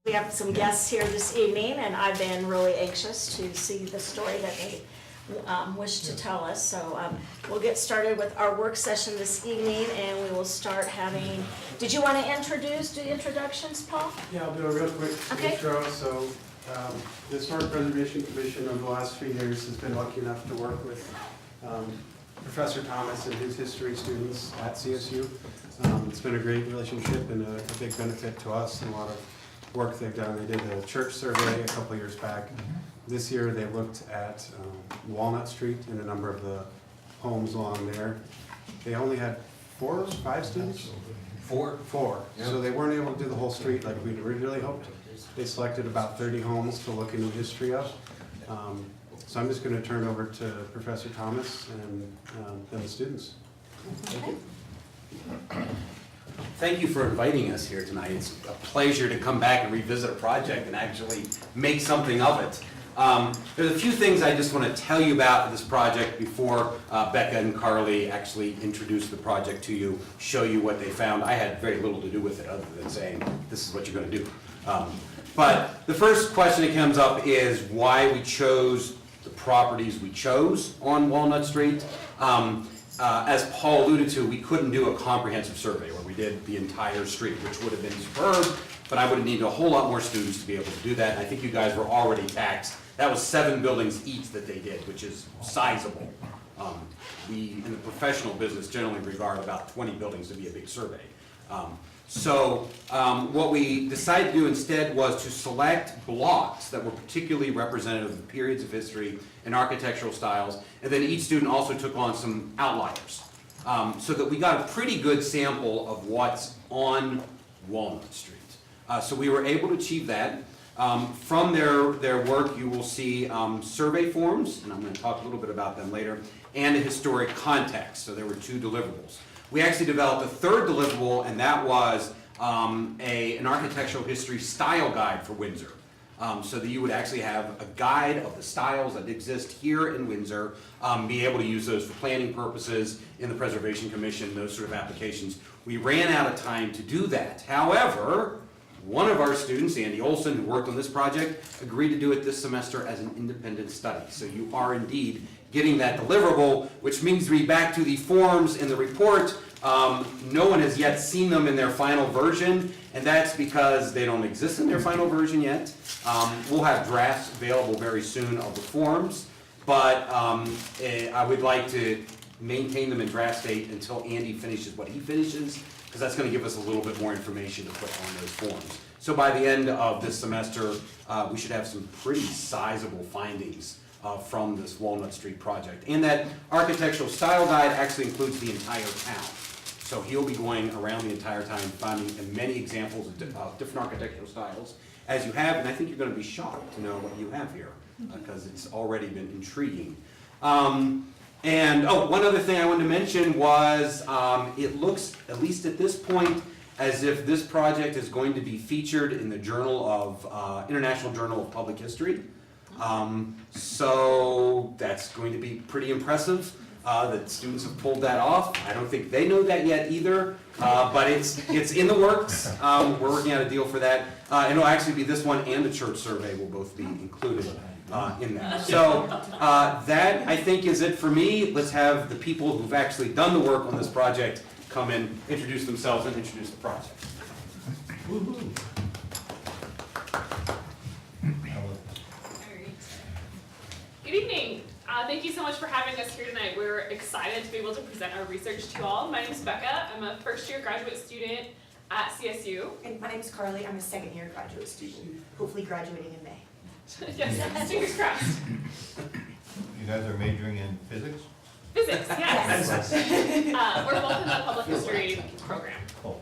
We have some guests here this evening, and I've been really anxious to see the story that they wish to tell us. So we'll get started with our work session this evening, and we will start having, did you want to do introductions, Paul? Yeah, I'll do a real quick Okay. intro. So the Historic Preservation Commission over the last few years has been lucky enough to work with Professor Thomas and his history students at CSU. It's been a great relationship and a big benefit to us and a lot of work they've done. They did a church survey a couple years back. This year they looked at Walnut Street and a number of the homes along there. They only had 4 or 5 students? Four. Yeah. So they weren't able to do the whole street like we'd originally hoped. They selected about 30 homes to look into the history of. So I'm just going to turn over to Professor Thomas and then the students. Thank you. Thank you for inviting us here tonight. It's a pleasure to come back and revisit a project and actually make something of it. There's a few things I just want to tell you about this project before Becca and Carly actually introduce the project to you, show you what they found. I had very little to do with it other than saying, this is what you're going to do. But the first question that comes up is why we chose the properties we chose on Walnut Street. As Paul alluded to, we couldn't do a comprehensive survey where we did the entire street, which would have been superb, but I would have needed a whole lot more students to be able to do that, and I think you guys were already taxed. That was 7 buildings each that they did, which is sizable. We, in the professional business, generally regard about 20 buildings to be a big survey. So what we decided to do instead was to select blocks that were particularly representative of the periods of history and architectural styles, and then each student also took on some outliers, so that we got a pretty good sample of what's on Walnut Street. So we were able to achieve that. From their work, you will see survey forms, and I'm going to talk a little bit about them later, and a historic context. So there were 2 deliverables. We actually developed a 3rd deliverable, and that was an architectural history style guide for Windsor. So that you would actually have a guide of the styles that exist here in Windsor, be able to use those for planning purposes in the Preservation Commission, those sort of applications. We ran out of time to do that. However, one of our students, Andy Olson, who worked on this project, agreed to do it this semester as an independent study. So you are indeed getting that deliverable, which means we back to the forms in the report. No one has yet seen them in their final version, and that's because they don't exist in their final version yet. We'll have drafts available very soon of the forms, but I would like to maintain them in draft state until Andy finishes what he finishes, because that's going to give us a little bit more information to put on those forms. So by the end of this semester, we should have some pretty sizable findings from this Walnut Street project. And that architectural style guide actually includes the entire town. So he'll be going around the entire time finding many examples of different architectural styles, as you have, and I think you're going to be shocked to know what you have here, because it's already been intriguing. And one other thing I wanted to mention was it looks, at least at this point, as if this project is going to be featured in the Journal of International Journal of Public History. So that's going to be pretty impressive that students have pulled that off. I don't think they know that yet either, but it's in the works. We're working out a deal for that. And it'll actually be this one and the church survey will both be included in that. So that, I think, is it for me. Let's have the people who've actually done the work on this project come in, introduce themselves, and introduce the project. Woo-hoo. Good evening. Thank you so much for having us here tonight. We're excited to be able to present our research to you all. My name is Becca. I'm a first-year graduate student at CSU. And my name is Carly. I'm a second-year graduate student, hopefully graduating in May. Yes, fingers crossed. You guys are majoring in physics? Physics, yes. We're both in the public history program. Cool.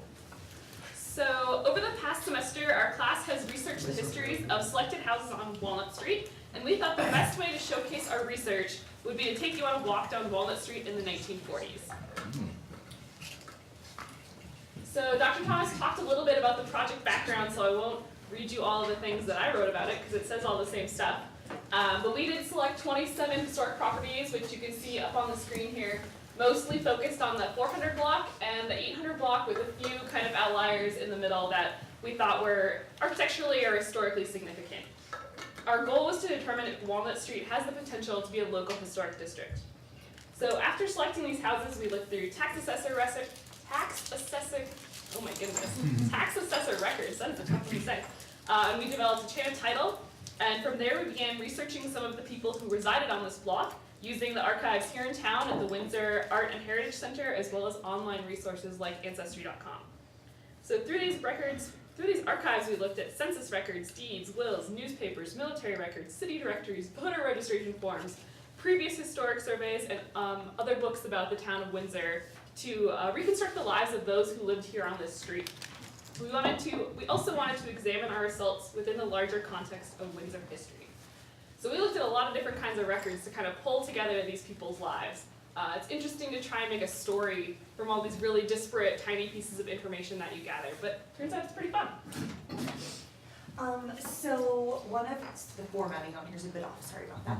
So over the past semester, our class has researched the histories of selected houses on Walnut Street, and we thought the best way to showcase our research would be to take you on a walk down Walnut Street in the 1940s. So Dr. Thomas talked a little bit about the project background, so I won't read you all of the things that I wrote about it because it says all the same stuff. But we did select 27 historic properties, which you can see up on the screen here, mostly focused on the 400 block and the 800 block with a few kind of outliers in the middle that we thought were architecturally or historically significant. Our goal was to determine if Walnut Street has the potential to be a local historic district. So after selecting these houses, we looked through tax assessor records, that is a tough one to say. And we developed a chain of title, and from there we began researching some of the people who resided on this block, using the archives here in town at the Windsor Art and Heritage Center, as well as online resources like Ancestry.com. So through these archives, we looked at census records, deeds, wills, newspapers, military records, city directories, voter registration forms, previous historic surveys, and other books about the town of Windsor to reconstruct the lives of those who lived here on this street. We also wanted to examine our results within the larger context of Windsor history. So we looked at a lot of different kinds of records to kind of pull together these people's lives. It's interesting to try and make a story from all these really disparate, tiny pieces of information that you gather, but turns out it's pretty fun. So one of the formatting on here's a bit off, sorry about that.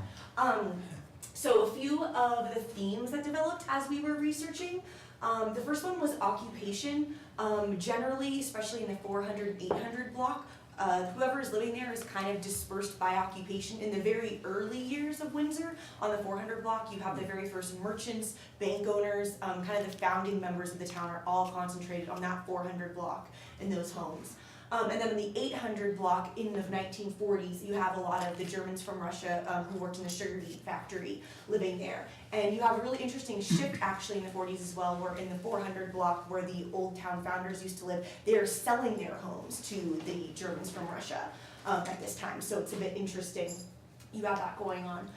So a few of the themes that developed as we were researching. The first one was occupation. Generally, especially in the 400, 800 block, whoever is living there is kind of dispersed by occupation. In the very early years of Windsor, on the 400 block, you have the very first merchants, bank owners, kind of the founding members of the town are all concentrated on that 400 block in those homes. And then in the 800 block in the 1940s, you have a lot of the Germans from Russia who worked in the sugar beet factory living there. And you have a really interesting shift actually in the 40s as well, where in the 400 block where the old town founders used to live, they're selling their homes to the Germans from Russia at this time. So it's a bit interesting. You have that going on.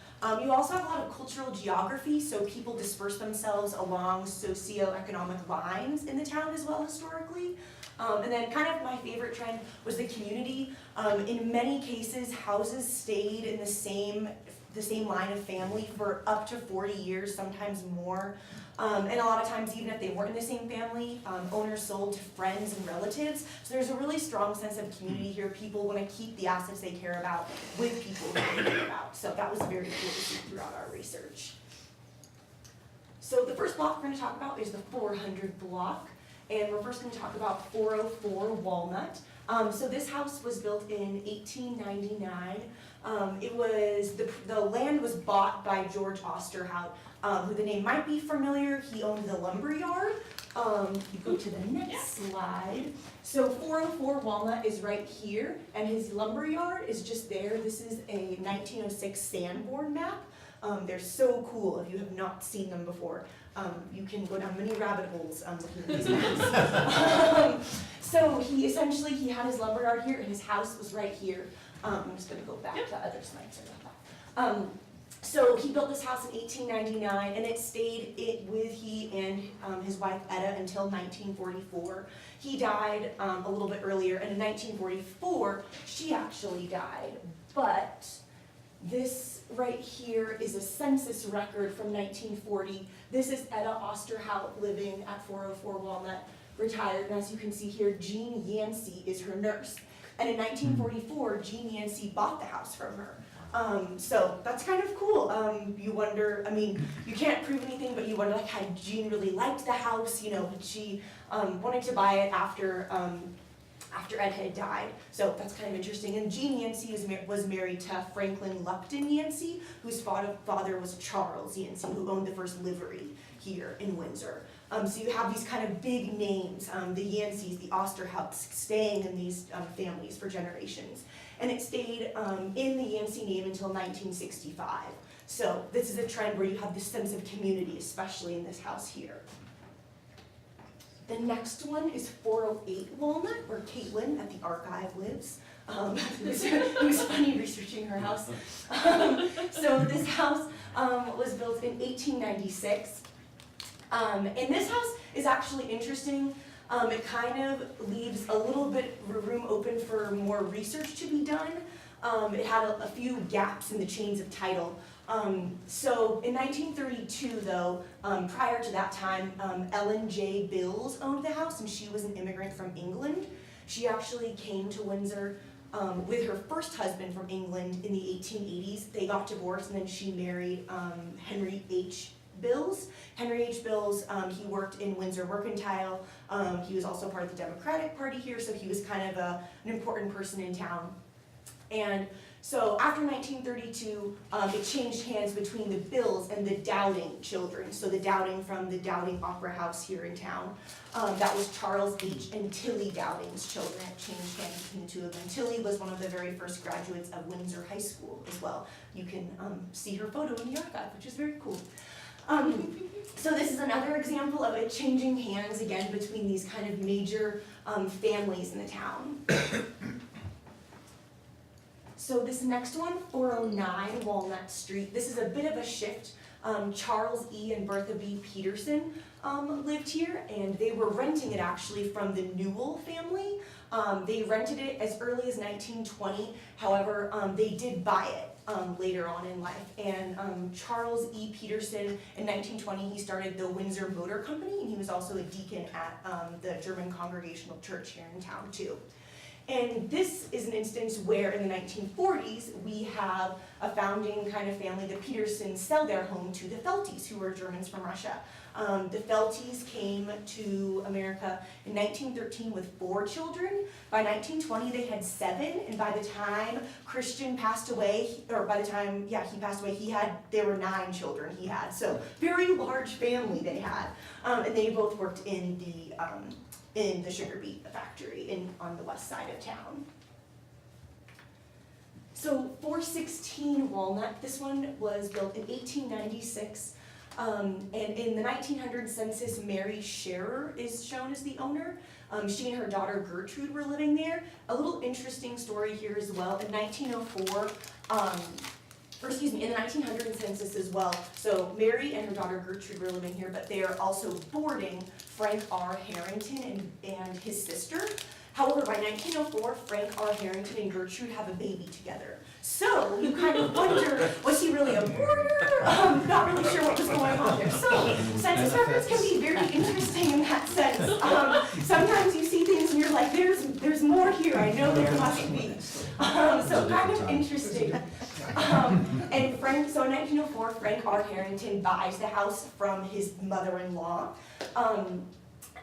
You also have a lot of cultural geography, so people disperse themselves along socioeconomic lines in the town as well historically. And then kind of my favorite trend was the community. In many cases, houses stayed in the same line of family for up to 40 years, sometimes more. And a lot of times, even if they weren't in the same family, owners sold to friends and relatives. So there's a really strong sense of community here. People want to keep the assets they care about with people who they care about. So that was very cool to see throughout our research. So the first block we're going to talk about is the 400 block. And we're first going to talk about 404 Walnut. So this house was built in 1899. The land was bought by George Osterhout, who the name might be familiar. He owned the lumber yard. You go to the next slide. So 404 Walnut is right here, and his lumber yard is just there. This is a 1906 Sanborn map. They're so cool if you have not seen them before. You can go down many rabbit holes looking at these maps. So he had his lumber yard here and his house was right here. I'm just going to go back to other slides about that. So he built this house in 1899 and it stayed with he and his wife Etta until 1944. He died a little bit earlier, and in 1944 she actually died. But this right here is a census record from 1940. This is Etta Osterhout living at 404 Walnut, retired. And as you can see here, Jean Yancey is her nurse. And in 1944, Jean Yancey bought the house from her. So that's kind of cool. You wonder, I mean, you can't prove anything, but you wonder, like, had Jean really liked the house? You know, she wanted to buy it after Ed had died. So that's kind of interesting. And Jean Yancey was married to Franklin Lupton Yancey, whose father was Charles Yancey, who owned the first livery here in Windsor. So you have these kind of big names, the Yanceys, the Osterhouts, staying in these families for generations. And it stayed in the Yancey name until 1965. So this is a trend where you have this sense of community, especially in this house here. The next one is 408 Walnut, where Caitlin at the archive lives. It was funny researching her house. So this house was built in 1896. And this house is actually interesting. It kind of leaves a little bit of room open for more research to be done. It had a few gaps in the chains of title. So in 1932, though, prior to that time, Ellen J. Bills owned the house, and she was an immigrant from England. She actually came to Windsor with her first husband from England in the 1880s. They got divorced, and then she married Henry H. Bills. Henry H. Bills, he worked in Windsor Mercantile. He was also part of the Democratic Party here, so he was kind of an important person in town. And so after 1932, it changed hands between the Bills and the Dowding children. So the Dowding from the Dowding Opera House here in town. That was Charles H. and Tilly Dowding's children. It changed hands between the two of them. Tilly was one of the very first graduates of Windsor High School as well. You can see her photo in the archive, which is very cool. So this is another example of it changing hands again between these kind of major families in the town. So this next one, 409 Walnut Street, this is a bit of a shift. Charles E. and Bertha B. Peterson lived here, and they were renting it actually from the Newell family. They rented it as early as 1920, however, they did buy it later on in life. And Charles E. Peterson, in 1920, he started the Windsor Motor Company, and he was also a deacon at the German Congregational Church here in town too. And this is an instance where in the 1940s, we have a founding kind of family, the Petersons sell their home to the Felties, who were Germans from Russia. The Felties came to America in 1913 with 4 children. By 1920, they had 7, and by the time Christian passed away, or by the time, yeah, he passed away, there were 9 children he had. So very large family they had. And they both worked in the sugar beet factory on the west side of town. So 416 Walnut, this one was built in 1896. And in the 1900 census, Mary Scherer is shown as the owner. She and her daughter Gertrude were living there. A little interesting story here as well. In 1904, in the 1900 census as well, so Mary and her daughter Gertrude were living here, but they are also boarding Frank R. Harrington and his sister. However, by 1904, Frank R. Harrington and Gertrude have a baby together. So you kind of wonder, was he really a boarder? Not really sure what was going on there. So census records can be very interesting in that sense. Sometimes you see things and you're like, there's more here. I know there must be. So kind of interesting. And Frank, so in 1904, Frank R. Harrington buys the house from his mother-in-law.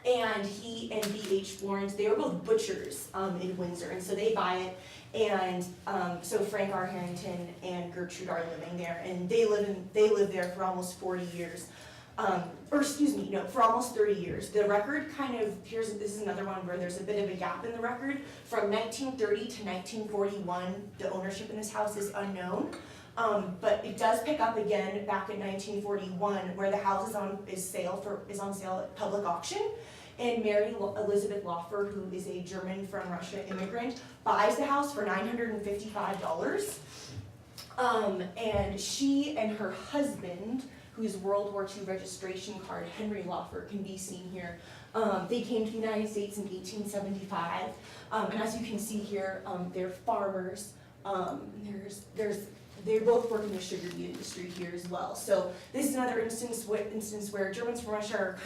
And he and B.H. Florence, they were both butchers in Windsor, and so they buy it. And so Frank R. Harrington and Gertrude are living there, and they live there for almost 40 years. For almost 30 years. The record kind of, this is another one where there's a bit of a gap in the record. From 1930 to 1941, the ownership in this house is unknown. But it does pick up again back in 1941, where the house is on sale at public auction. And Mary Elizabeth Laufer, who is a German from Russia immigrant, buys the house for $955. And she and her husband, whose World War II registration card, Henry Laufer, can be seen here. They came to the United States in 1875. And as you can see here, they're farmers. They both work in the sugar beet industry here as well. So this is another instance where Germans from Russia are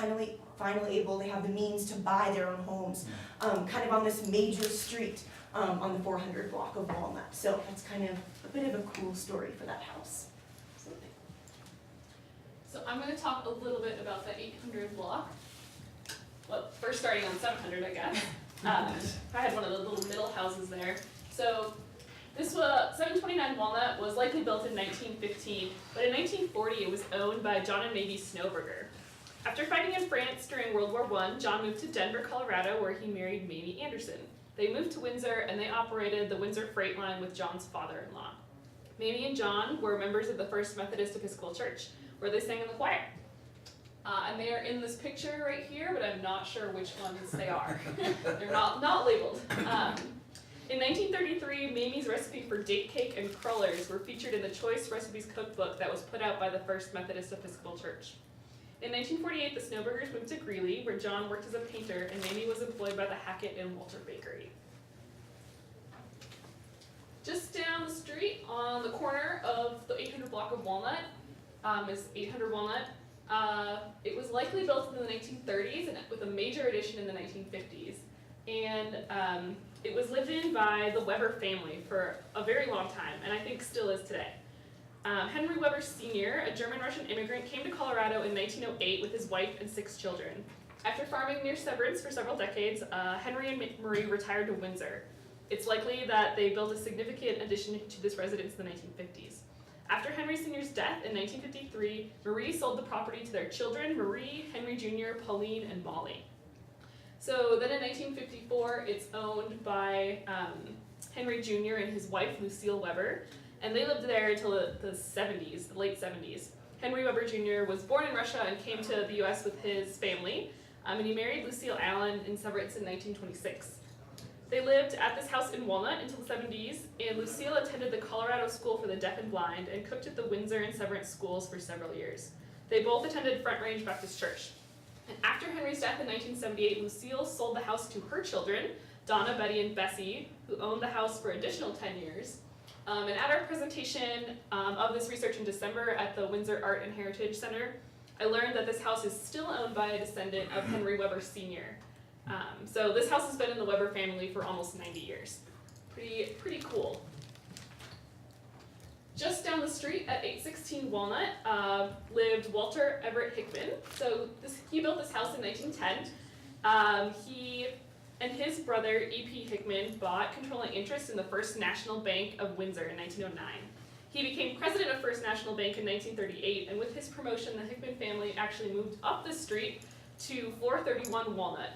finally able, they have the means to buy their own homes, kind of on this major street on the 400 block of Walnut. So that's kind of a bit of a cool story for that house. So I'm going to talk a little bit about the 800 block. Well, first starting on 700, I guess. I had one of the little middle houses there. So this was 729 Walnut was likely built in 1915, but in 1940 it was owned by John and Mamie Snowberger. After fighting in France during World War I, John moved to Denver, Colorado, where he married Mamie Anderson. They moved to Windsor, and they operated the Windsor Freight Line with John's father-in-law. Mamie and John were members of the First Methodist Episcopal Church, where they sang in the choir. And they are in this picture right here, but I'm not sure which ones they are. They're not labeled. In 1933, Mamie's recipe for date cake and crullers were featured in the Choice Recipes cookbook that was put out by the First Methodist Episcopal Church. In 1948, the Snowbergers moved to Greeley, where John worked as a painter, and Mamie was employed by the Hackett and Walter Bakery. Just down the street, on the corner of the 800 block of Walnut, is 800 Walnut. It was likely built in the 1930s, and with a major addition in the 1950s. And it was lived in by the Weber family for a very long time, and I think still is today. Henry Weber Sr., a German-Russian immigrant, came to Colorado in 1908 with his wife and 6 children. After farming near Severance for several decades, Henry and Marie retired to Windsor. It's likely that they built a significant addition to this residence in the 1950s. After Henry Sr.'s death in 1953, Marie sold the property to their children, Marie, Henry Jr., Pauline, and Molly. So then in 1954, it's owned by Henry Jr. and his wife, Lucille Weber, and they lived there until the 70s, the late 70s. Henry Weber Jr. was born in Russia and came to the US with his family, and he married Lucille Allen in Severance in 1926. They lived at this house in Walnut until the 70s, and Lucille attended the Colorado School for the Deaf and Blind and cooked at the Windsor and Severance schools for several years. They both attended Front Range Baptist Church. And after Henry's death in 1978, Lucille sold the house to her children, Donna, Betty, and Bessie, who owned the house for additional 10 years. And at our presentation of this research in December at the Windsor Art and Heritage Center, I learned that this house is still owned by a descendant of Henry Weber Sr. So this house has been in the Weber family for almost 90 years. Pretty cool. Just down the street at 816 Walnut lived Walter Everett Hickman. So he built this house in 1910. He and his brother, E.P. Hickman, bought controlling interest in the First National Bank of Windsor in 1909. He became president of First National Bank in 1938, and with his promotion, the Hickman family actually moved up the street to 431 Walnut.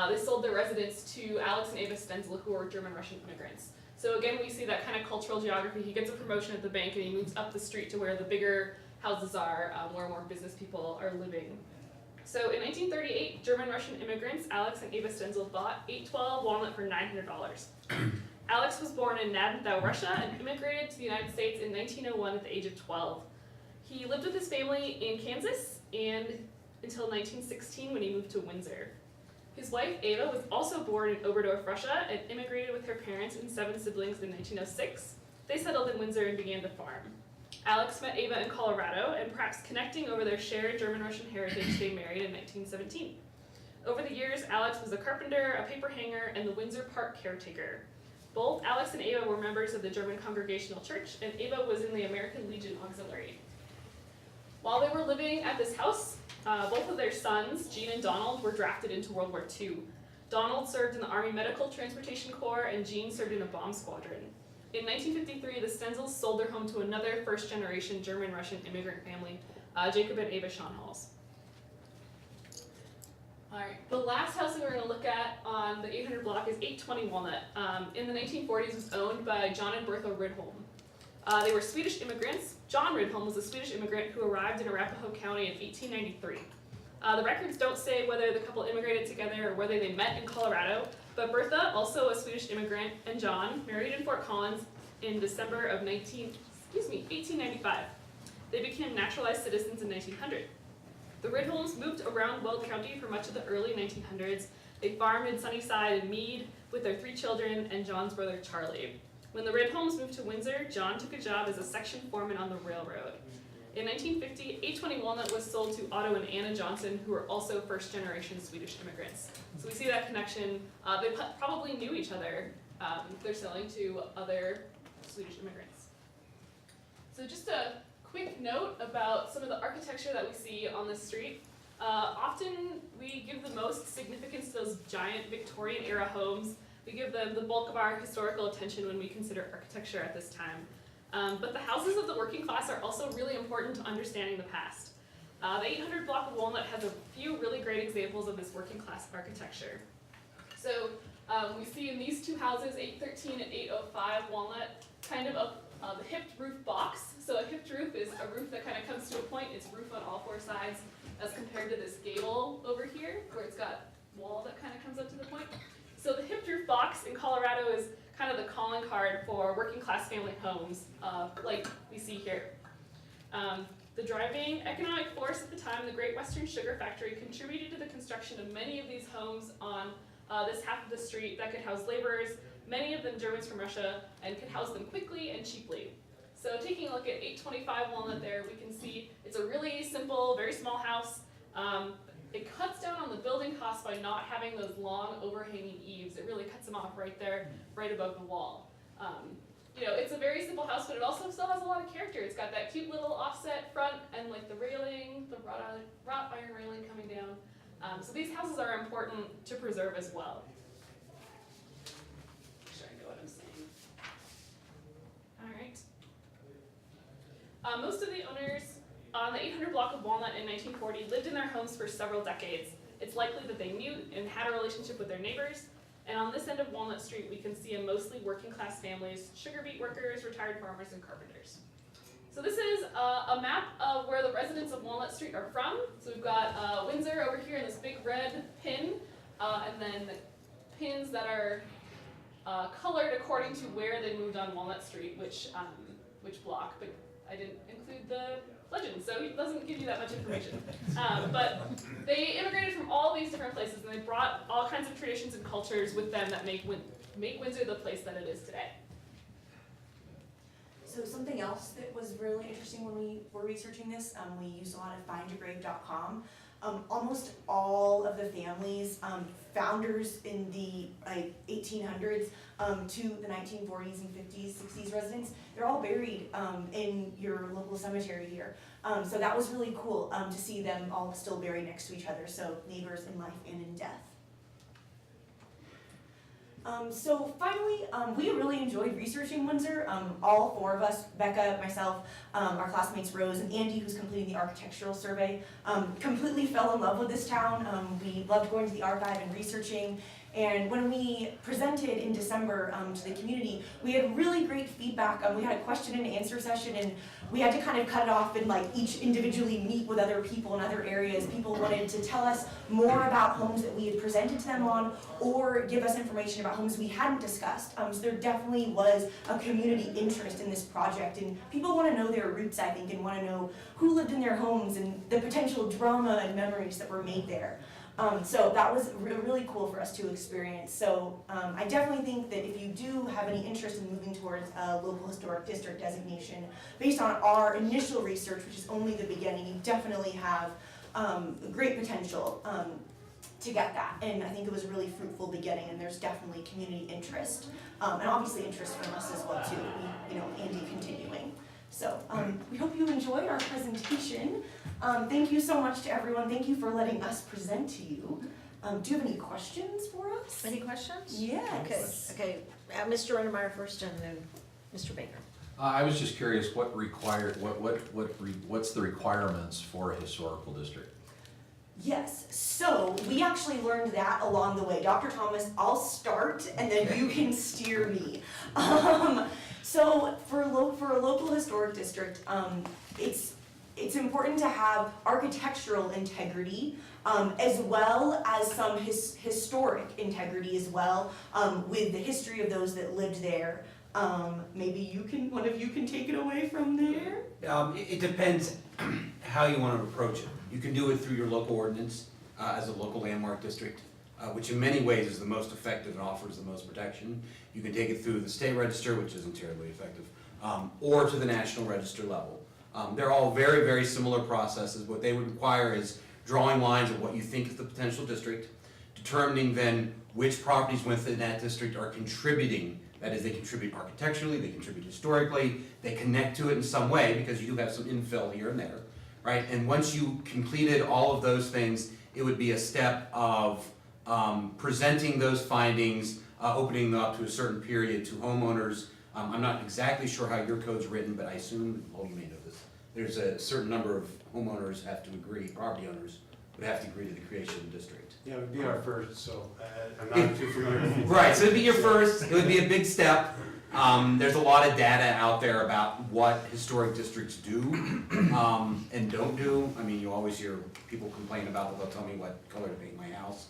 They sold their residence to Alex and Ava Stenzel, who were German-Russian immigrants. So again, we see that kind of cultural geography. He gets a promotion at the bank and he moves up the street to where the bigger houses are, where more business people are living. So in 1938, German-Russian immigrants, Alex and Ava Stenzel, bought 812 Walnut for $900. Alex was born in Nadendau, Russia, and immigrated to the United States in 1901 at the age of 12. He lived with his family in Kansas and until 1916 when he moved to Windsor. His wife, Ava, was also born in Oberdorf, Russia, and immigrated with her parents and 7 siblings in 1906. They settled in Windsor and began to farm. Alex met Ava in Colorado, and perhaps connecting over their shared German-Russian heritage, they married in 1917. Over the years, Alex was a carpenter, a paper hanger, and the Windsor Park caretaker. Both Alex and Ava were members of the German Congregational Church, and Ava was in the American Legion Auxiliary. While they were living at this house, both of their sons, Gene and Donald, were drafted into World War II. Donald served in the Army Medical Transportation Corps, and Gene served in a bomb squadron. In 1953, the Stenzels sold their home to another first-generation German-Russian immigrant family, Jacob and Ava Schonhals. All right, the last house that we're going to look at on the 800 block is 820 Walnut. In the 1940s, it was owned by John and Bertha Rydholm. They were Swedish immigrants. John Rydholm was a Swedish immigrant who arrived in Arapahoe County in 1893. The records don't say whether the couple immigrated together or whether they met in Colorado, but Bertha, also a Swedish immigrant, and John married in Fort Collins in December of 1895. They became naturalized citizens in 1900. The Rydholms moved around Weld County for much of the early 1900s. They farmed in Sunnyside and Meade with their 3 children and John's brother Charlie. When the Rydholms moved to Windsor, John took a job as a section foreman on the railroad. In 1950, 820 Walnut was sold to Otto and Anna Johnson, who were also first-generation Swedish immigrants. So we see that connection. They probably knew each other. They're selling to other Swedish immigrants. So just a quick note about some of the architecture that we see on this street. Often we give the most significance to those giant Victorian-era homes. We give them the bulk of our historical attention when we consider architecture at this time. But the houses of the working class are also really important to understanding the past. The 800 block of Walnut has a few really great examples of this working class architecture. So we see in these 2 houses, 813 and 805 Walnut, kind of the hipped roof box. So a hipped roof is a roof that kind of comes to a point. It's roof on all 4 sides as compared to this gable over here, where it's got wall that kind of comes up to the point. So the hipped roof box in Colorado is kind of the calling card for working class family homes, like we see here. The driving economic force at the time, the Great Western Sugar Factory, contributed to the construction of many of these homes on this half of the street that could house laborers, many of them Germans from Russia, and could house them quickly and cheaply. So taking a look at 825 Walnut there, we can see it's a really simple, very small house. It cuts down on the building costs by not having those long overhanging eaves. It really cuts them off right there, right above the wall. you know, it's a very simple house, but it also still has a lot of character. It's got that cute little offset front and like the railing, the wrought iron railing coming down. So these houses are important to preserve as well. Make sure I know what I'm saying. All right. Most of the owners on the 800 block of Walnut in 1940 lived in their homes for several decades. It's likely that they knew and had a relationship with their neighbors. And on this end of Walnut Street, we can see a mostly working class families, sugar beet workers, retired farmers, and carpenters. So this is a map of where the residents of Walnut Street are from. So we've got Windsor over here in this big red pin, and then pins that are colored according to where they moved on Walnut Street, which block, but I didn't include the legend, so it doesn't give you that much information. But they immigrated from all these different places, and they brought all kinds of traditions and cultures with them that make Windsor the place that it is today. So something else that was really interesting when we were researching this, we used a lot of findagrave.com. Almost all of the families, founders in the 1800s to the 1940s and 50s, 60s residents, they're all buried in your local cemetery here. So that was really cool to see them all still buried next to each other, so neighbors in life and in death. So finally, we really enjoyed researching Windsor. All four of us, Becca, myself, our classmates Rose and Andy, who's completing the architectural survey, completely fell in love with this town. We loved going to the archive and researching. And when we presented in December to the community, we had really great feedback. We had a question and answer session, and we had to kind of cut it off and like each individually meet with other people in other areas. People wanted to tell us more about homes that we had presented to them on, or give us information about homes we hadn't discussed. So there definitely was a community interest in this project, and people want to know their roots, I think, and want to know who lived in their homes and the potential drama and memories that were made there. So that was really cool for us to experience. So I definitely think that if you do have any interest in moving towards a local historic district designation, based on our initial research, which is only the beginning, you definitely have great potential to get that. And I think it was a really fruitful beginning, and there's definitely community interest, and obviously interest from us as well too, Andy continuing. So we hope you enjoyed our presentation. Thank you so much to everyone. Thank you for letting us present to you. Do you have any questions for us? Any questions? Yes. Okay, Mr. Rennemeyer first and then Mr. Baker. I was just curious, what's the requirements for a historical district? Yes, so we actually learned that along the way. Dr. Thomas, I'll start and then you can steer me. So for a local historic district, it's important to have architectural integrity as well as some historic integrity as well with the history of those that lived there. Maybe one of you can take it away from there. It depends how you want to approach it. You can do it through your local ordinance as a local landmark district, which in many ways is the most effective and offers the most protection. You can take it through the state register, which isn't terribly effective, or to the national register level. They're all very, very similar processes. What they would require is drawing lines of what you think is the potential district, determining then which properties within that district are contributing. That is, they contribute architecturally, they contribute historically, they connect to it in some way, because you do have some infill here and there, right? And once you completed all of those things, it would be a step of presenting those findings, opening them up to a certain period to homeowners. I'm not exactly sure how your code's written, but I assume, well, you may know this, there's a certain number of homeowners have to agree, property owners would have to agree to the creation of the district. Yeah, it would be our first, so I'm not too familiar with it. Right, so it'd be your first, it would be a big step. There's a lot of data out there about what historic districts do and don't do. I mean, you always hear people complain about, they'll tell me what color to paint my house.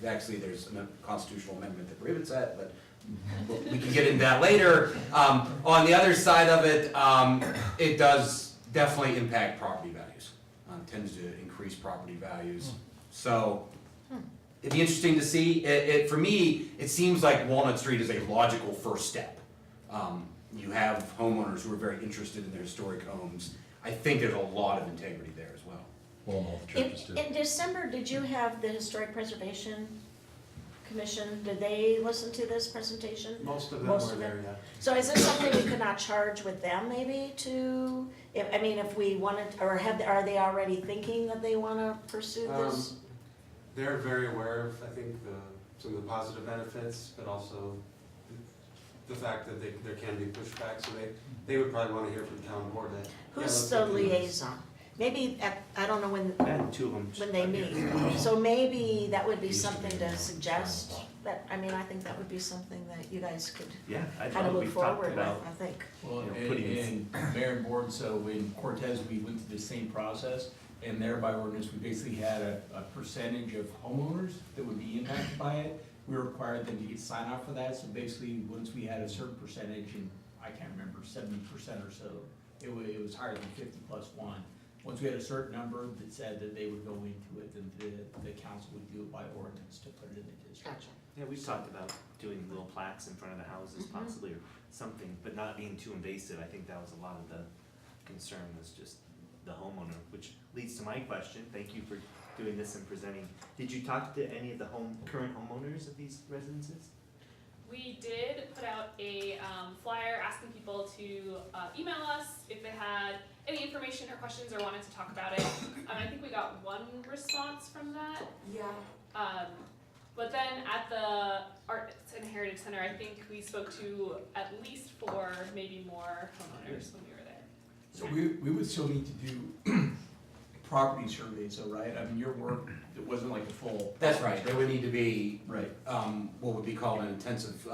Actually, there's a constitutional amendment that prohibits that, but we can get into that later. On the other side of it, it does definitely impact property values. Tends to increase property values. So it'd be interesting to see. For me, it seems like Walnut Street is a logical first step. You have homeowners who are very interested in their historic homes. I think there's a lot of integrity there as well. Well, all the churches do. In December, did you have the Historic Preservation Commission, did they listen to this presentation? Most of them Most were of there, them. yeah. So is this something we could not charge with them maybe to, if we wanted, or are they already thinking that they wanna pursue this? They're very aware of, I think, some of the positive benefits, but also the fact that there can be pushback, so they would probably wanna hear from town board that. yeah, Who's let's the look into this. liaison? Maybe, I don't know when, I had two of them. when they meet, so maybe that would be something to suggest, that, I think that would be something that you guys could Yeah, I kind thought of look we've talked forward with, about. I think. Well, You know, putting it- and Mayor and Board, so in Cortez, we went through the same process, and there by ordinance, we basically had a percentage of homeowners that would be impacted by it. We required them to get sign off for that, so basically, once we had a certain percentage, and I can't remember, 70% or so, it was higher than 50+1. Once we had a certain number that said that they would go into it, then the council would do it by ordinance to put it in the district. Gotcha. Yeah, we've talked about doing little plaques in front of the houses Mhm. possibly, or something, but not being too invasive. I think that was a lot of the concern, was just the homeowner, which leads to my question. Thank you for doing this and presenting. Did you talk to any of the current homeowners of these residences? We did put out a flyer asking people to email us if they had any information or questions or wanted to talk about it. I think we got one response from that. Yeah. But then at the Arts and Heritage Center, I think we spoke to at least 4, maybe more homeowners when we were there. So we would still need to do property surveys, though, right? Your work, it wasn't like a full. That's right, there would need to be, Right. what would be called an intensive,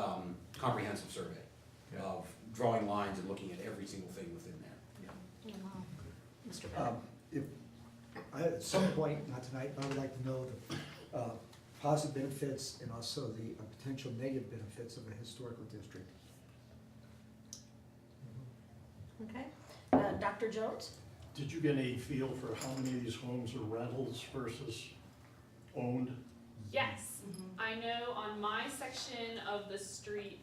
comprehensive survey Yeah. of drawing lines and looking at every single thing within there. Oh, wow. Mr. Bennett? If, at some point, not tonight, but I would like to know the positive benefits and also the potential negative benefits of a historical district. Okay. Dr. Jones? Did you get any feel for how many of these homes are rentals versus owned? Yes, Mhm. I know on my section of the street,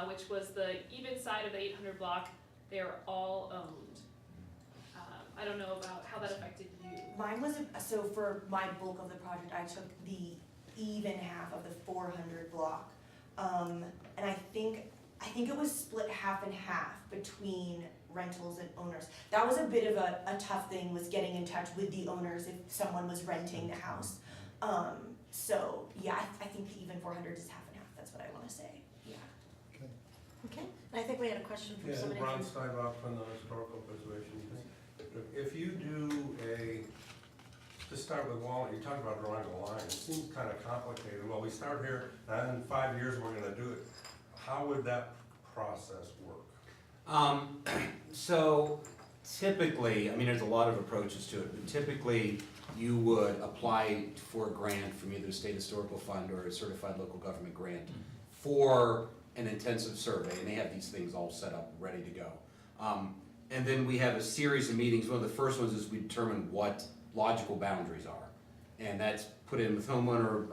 which was the even side of the 800 block, they are all owned. I don't know about how that affected you. Mine was, so for my bulk of the project, I took the even half of the 400 block. And I think it was split half and half between rentals and owners. That was a bit of a tough thing, was getting in touch with the owners if someone was renting the house. So, yeah, I think the even 400 is half and half, that's what I wanna say, yeah. Okay. Okay. And I think we had a question from Yeah, somebody. Ron from- Steinbach from the Historical Preservation. If you do to start with Walnut, you talked about drawing a line, it seems kind of complicated. Well, we start here, and in 5 years, we're gonna do it. How would that process work? So typically, there's a lot of approaches to it, but typically you would apply for a grant from either the State Historical Fund or a certified local government grant for an intensive survey, and they have these things all set up, ready to go. And then we have a series of meetings. One of the first ones is we determine what logical boundaries are. And that's put in with homeowner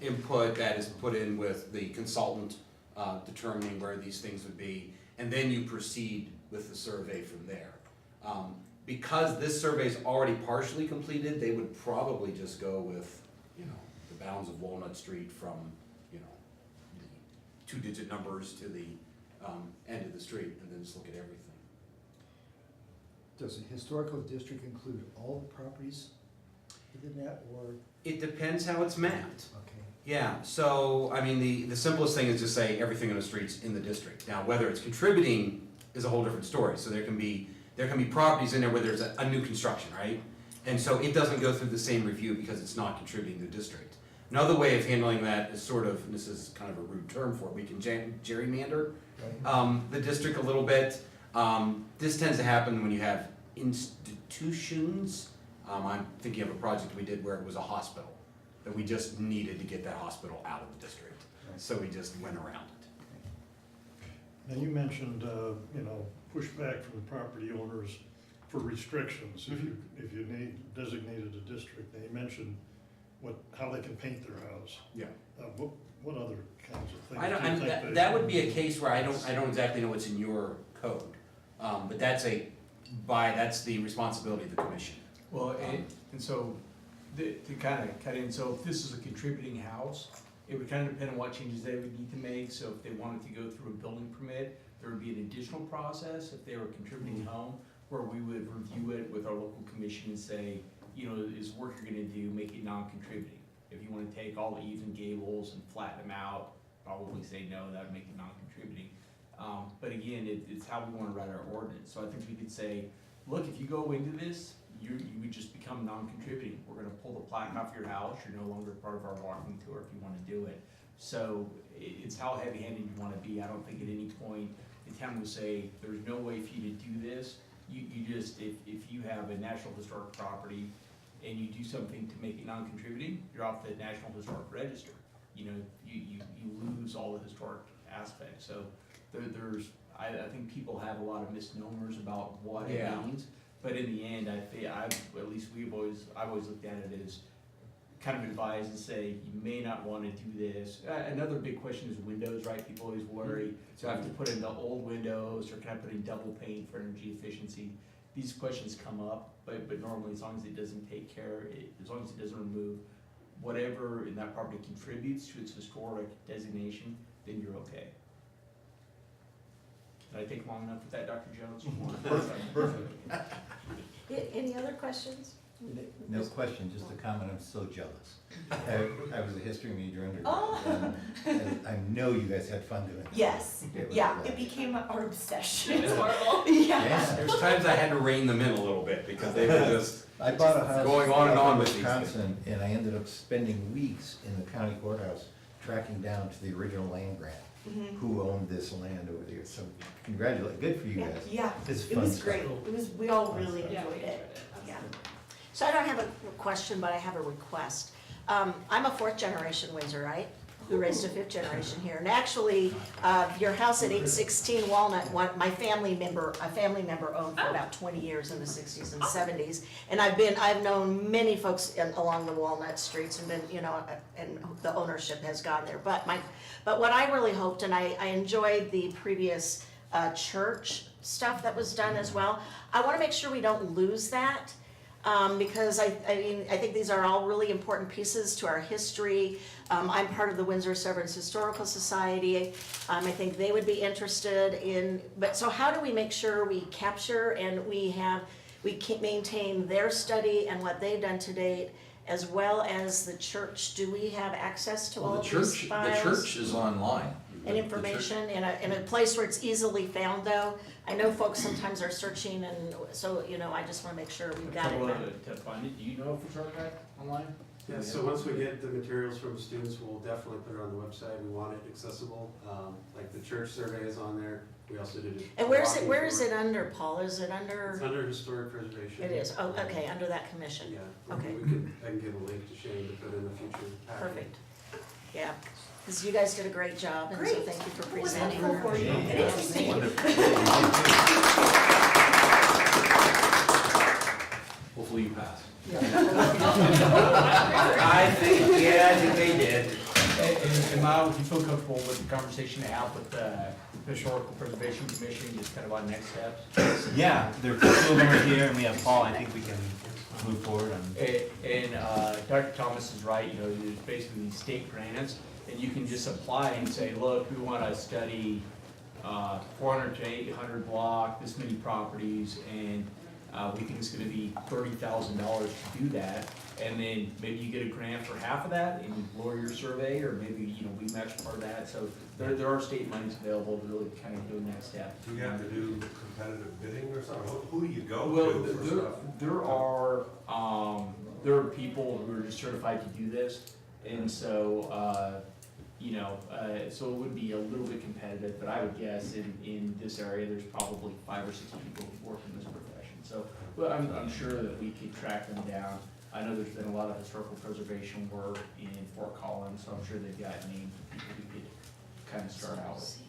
input, that is put in with the consultant determining where these things would be. And then you proceed with the survey from there. Because this survey is already partially completed, they would probably just go with, the bounds of Walnut Street from, the 2-digit numbers to the end of the street, and then just look at everything. Does a historical district include all the properties within that, or, It depends how it's mapped. okay? Yeah, so, the simplest thing is just say everything on the streets in the district. Now, whether it's contributing is a whole different story, so there can be properties in there where there's a new construction, right? And so it doesn't go through the same review because it's not contributing to the district. Another way of handling that is sort of, and this is kind of a rude term for it, we can gerrymander the district a little bit. This tends to happen when you have institutions. I'm thinking of a project we did where it was a hospital, that we just needed to get that hospital out of the district. So we just went around it. Now, you mentioned, pushback from the property owners for restrictions, if you need designated a district. They mentioned how they can paint their house. Yeah. What other kinds of things? I don't, do you think they- that would be a case where I don't exactly know what's in your code. But that's the responsibility of the commission. Well, and so, to kind of cut in, so if this is a contributing house, It would kind of depend on what changes they would need to make, so if they wanted to go through a building permit, there would be an additional process if they were contributing home, where we would review it with our local commission and say, you know, is work you're gonna do, make it non-contributing. If you wanna take all the eaves and gables and flatten them out, probably say no, that would make it non-contributing. But again, it's how we wanna write our ordinance, so I think we could say, look, if you go into this, you would just become non-contributing. We're gonna pull the plaque off your house, you're no longer part of our walking tour if you wanna do it. So it's how heavy-handed you wanna be. I don't think at any point the town will say, there's no way for you to do this. You just, if you have a National Historic property and you do something to make it non-contributing, you're off the National Historic Register. You know, you lose all the historic aspects. So I think people have a lot of misnomers about what it means. But in the end, at least I've always looked at it as kind of advise and say, you may not want to do this. Another big question is windows, right? People always worry, do I have to put in the old windows, or can I put in double pane for energy efficiency? These questions come up, but normally as long as it doesn't take care, as long as it doesn't remove whatever in that property contributes to its historic designation, then you're okay. Did I take long enough with that, Dr. Jones? Perfect. Any other questions? No question, just a comment, I'm so jealous. I was a history major undergrad, Oh. and I know you guys had fun doing it. Yes, It was yeah, fun. it became our obsession. It was horrible. Yeah. There's times I had to rein them in a little bit because they were just I bought a house. going on and up on in with these things. Wisconsin, and I ended up spending weeks in the county courthouse tracking down to the original land grant, who owned this land over there. So congratulations, good for you guys. Yeah, It's it fun was stuff. great. We all really Yeah, we enjoyed it. Yeah. So I don't have a question, but I have a request. I'm a fourth generation Windsor, right? Who raised a fifth generation here. And actually, your house at 816 Walnut, my family member owned for about 20 years in the 60s and 70s. And I've known many folks along the Walnut streets and been, you know, and the ownership has gone there. But what I really hoped, and I enjoyed the previous church stuff that was done as well. I want to make sure we don't lose that. Because I think these are all really important pieces to our history. I'm part of the Windsor Severance Historical Society. I think they would be interested in, but so how do we make sure we capture and we maintain their study and what they've done to date, as well as the church? Do we have access to all Well, of the these church, files? the church is online. And The church- information in a place where it's easily found though? I know folks sometimes are searching, and so, you know, I just wanna make sure we've got it. To find it, do you know if it's archived online? Yeah, so once we get the materials from students, we'll definitely put it on the website. We want it accessible. Like the church survey is on there. We also did. And where is it under, Paul? Is it It's under? under historic preservation. It is, oh, okay, under that commission. Yeah. Okay. I can give a link to Shane to put in the future packet. Perfect. Yeah, because you guys did a great job, and so Great. thank you for It was presenting. helpful for you. Yeah. It is. Thank you. Hopefully you pass. I think they did. And Miles, would you feel comfortable with the conversation to have with the Historical Preservation Commission, just kind of on next steps? Yeah, there are two of them are here, and we have Paul. I think we can move forward on. And Dr. Thomas is right, you know, there's basically these state grants, and you can just apply and say, look, we want to study 400 to 800 block, this many properties, and we think it's gonna be $30,000 to do that. And then maybe you get a grant for half of that and lower your survey, or maybe, you know, we match part of that. So there are state monies available to really kind of do the next step. Do you have to do competitive bidding or something? Who do you go Well, to for stuff? there are people who are just certified to do this, and so, you know, so it would be a little bit competitive, but I would guess in this area, there's probably 5 or 6 people who work in this profession. So, well, I'm sure that we could track them down. I know there's been a lot of historical preservation work in Fort Collins, so I'm sure they've got names of people we could kind of start out with.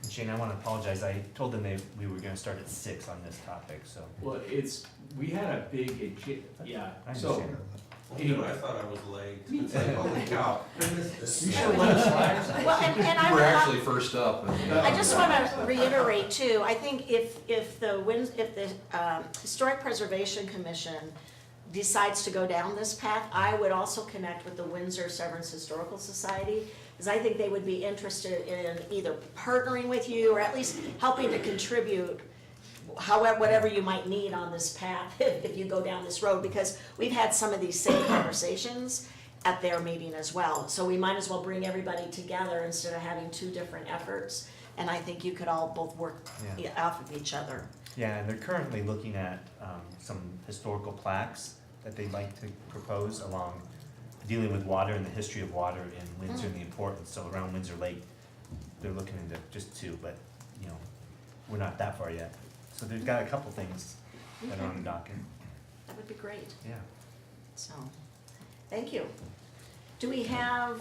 And Shane, I want to apologize. I told them we were going to start at 6 on this topic, so. Well, we had a big, yeah, I so, understand. anyway. I thought I was late. It's like, holy cow. You should have let us slide. Well, and You were actually first up. I just want to reiterate too, I think if the Historic Preservation Commission decides to go down this path, I would also connect with the Windsor Severance Historical Society, because I think they would be interested in either partnering with you or at least helping to contribute however, whatever you might need on this path if you go down this road, because we've had some of these same conversations at their meeting as well. So we might as well bring everybody together instead of having two different efforts. And I think you could all both work Yeah. off of each other. Yeah, and they're currently looking at some historical plaques that they'd like to propose along dealing with water and the history of water in Windsor and the importance. So around Windsor Lake, they're looking into just two, but, you know, we're not that far yet. So they've got a couple things that are on the docket. That would be great. Yeah. So, thank you. Do we have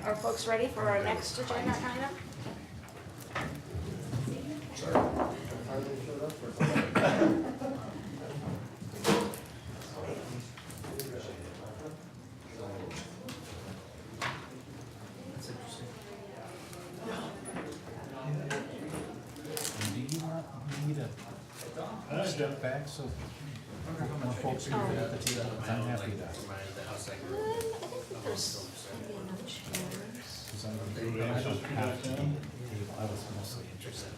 our folks ready for our next agenda item? Do you need a step back so more folks can get at the table? I'm happy to. I think there's maybe enough chairs. I was mostly interested.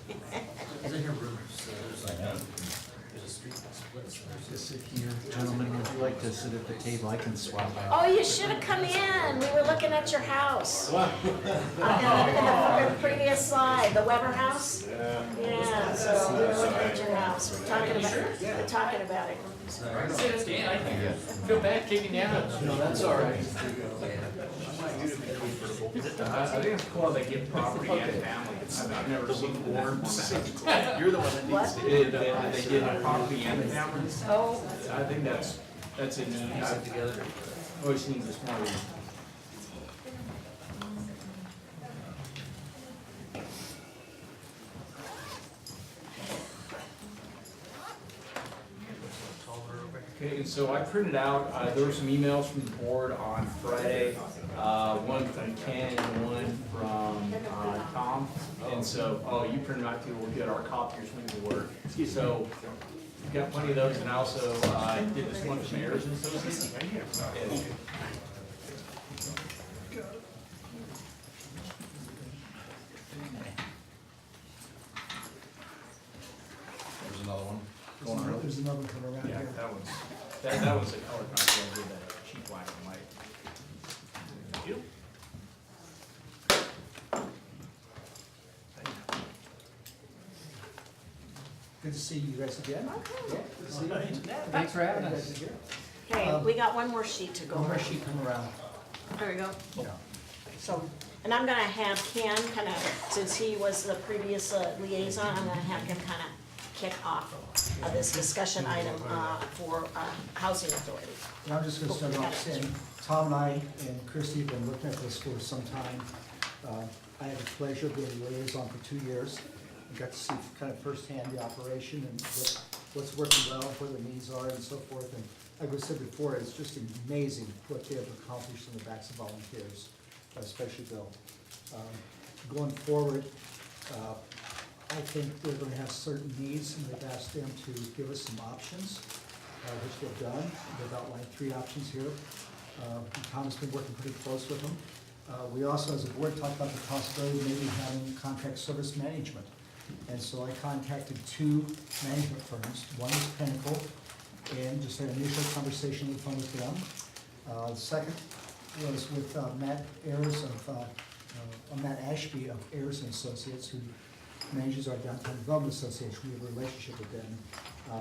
Is it your rumors? There's a street that splits. Just sit here, gentlemen, would you like to sit at the table? I can swap out. Oh, you should have come in. We were looking at your house. In the previous slide, the Weber house? Yeah, so we were looking at your house. We're talking about it. I feel bad kicking you out. No, that's all right. I think it's cool they get property and family. I've never seen boards. You're the one that needs to. They did property and family. Oh, I think that's a neat. I've always seen this morning. Okay, and so I printed out, there were some emails from the board on Friday, one from Ken and one from Tom. And so, you printed out too, we'll get our copiers when we work. So, we've got plenty of those, and I also did this one from Ayers and Associates. And- There's another one. There's another one coming around Yeah, here. that one's, that was a color copy, I did that cheap black and white. Thank you. Good to see you guys again. Yeah, good to see you. Thanks for having us. Good to hear. okay, we got one more sheet to go One more over. sheet come around. There we go. Yeah. So, and I'm gonna have Ken kind of, since he was the previous liaison, I'm gonna have him kind of kick off this discussion item for Housing Authority. And I'm just gonna start off saying, Tom and I and Christie have been looking at this for some time. I had the pleasure of being liaison for 2 years. I got to see kind of firsthand the operation and what's working well, where the needs are and so forth. And like I said before, it's just amazing what they have accomplished on the backs of volunteers, especially Bill. Going forward, I think they're gonna have certain needs, and they've asked them to give us some options, which they've done. They've outlined 3 options here. Tom has been working pretty close with them. We also, as a board, talked about the possibility of maybe having contract service management. And so I contacted 2 management firms. One is Pinnacle, and just had an initial conversation on the phone with them. The second was with Matt Ayers Matt Ashby of Ayers and Associates, who manages our Downtown Development Association. We have a relationship with them.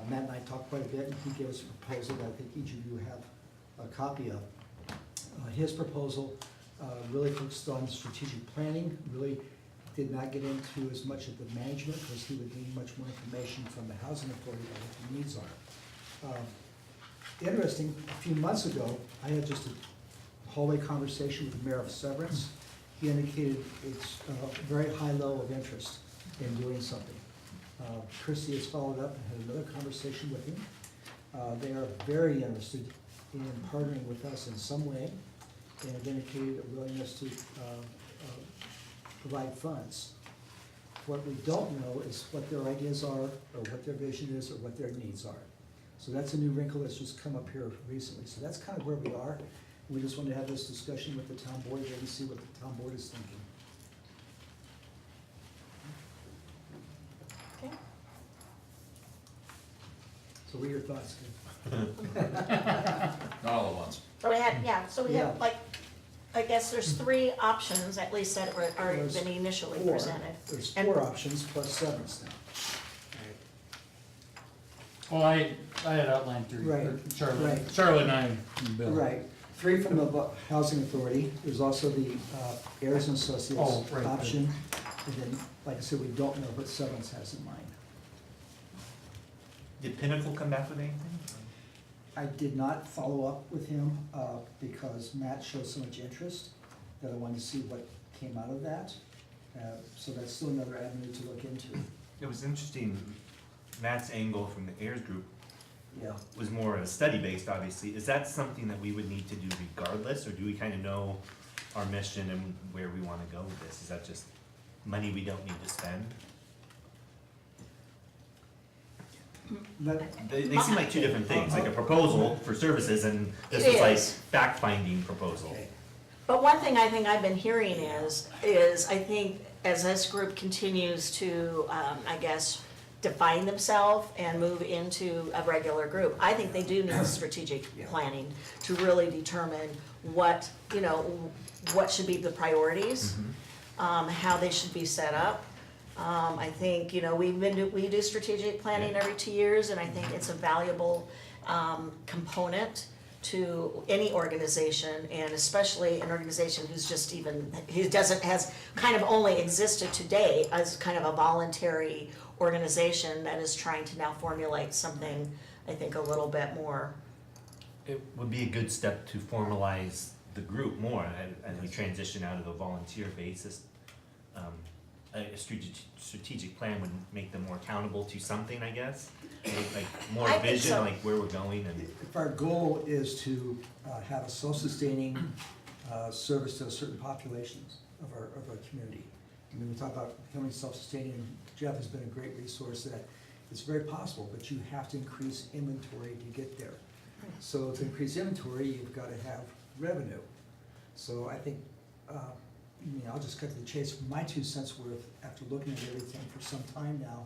Matt and I talked quite a bit, and he gave us a proposal that I think each of you have a copy of. His proposal really focused on strategic planning, really did not get into as much of the management, because he would need much more information from the housing authority on what the needs are. Interesting, a few months ago, I had just a hallway conversation with the mayor of Severance. He indicated it's a very high level of interest in doing something. Christie has followed up and had another conversation with him. They are very interested in partnering with us in some way, and have indicated a willingness to provide funds. What we don't know is what their ideas are, or what their vision is, or what their needs are. So that's a new wrinkle that's just come up here recently. So that's kind of where we are. We just wanted to have this discussion with the town board and see what the town board is thinking. Okay. So what are your thoughts? Not all at once. So we had, Yeah. like, I guess there's 3 options, at least that were already There's been initially Four. presented. There's And- 4 options plus severance now. Well, I had outlined three, Right, right. Charlotte and I and Bill. Right, 3 from the Housing Authority, there's also the Ayers and Associates Oh, right, right. option. And then, like I said, we don't know what severance has in mind. Did Pinnacle come back with anything? I did not follow up with him because Matt showed so much interest that I wanted to see what came out of that. So that's still another avenue to look into. It was interesting, Matt's angle from the Ayers Group Yeah. was more study-based, obviously. Is that something that we would need to do regardless, or do we kind of know our mission and where we want to go with this? Is that just money we don't need to spend? They seem like two different things, like a proposal for services and this It was like is. fact-finding proposal. Okay. But one thing I think I've been hearing is I think as this group continues to, I guess, define themselves and move into a regular group, I think they do need strategic planning to really determine what, what should be the priorities, how they should be set up. I think, we do strategic planning every 2 years, and I think it's a valuable component to any organization, and especially an organization has kind of only existed today as kind of a voluntary organization that is trying to now formulate something, I think, a little bit more. It would be a good step to formalize the group more as we transition out of the volunteer basis. A strategic plan would make them more accountable to something, I guess, like more I think vision, so. like where we're going and. If our goal is to have a self-sustaining service to a certain populations of our community, I mean, we talk about becoming self-sustaining, Jeff has been a great resource that it's very possible, but you have to increase inventory to get there. So to increase inventory, you've got to have revenue. So I think, I'll just cut to the chase. My 2 cents worth, after looking at everything for some time now,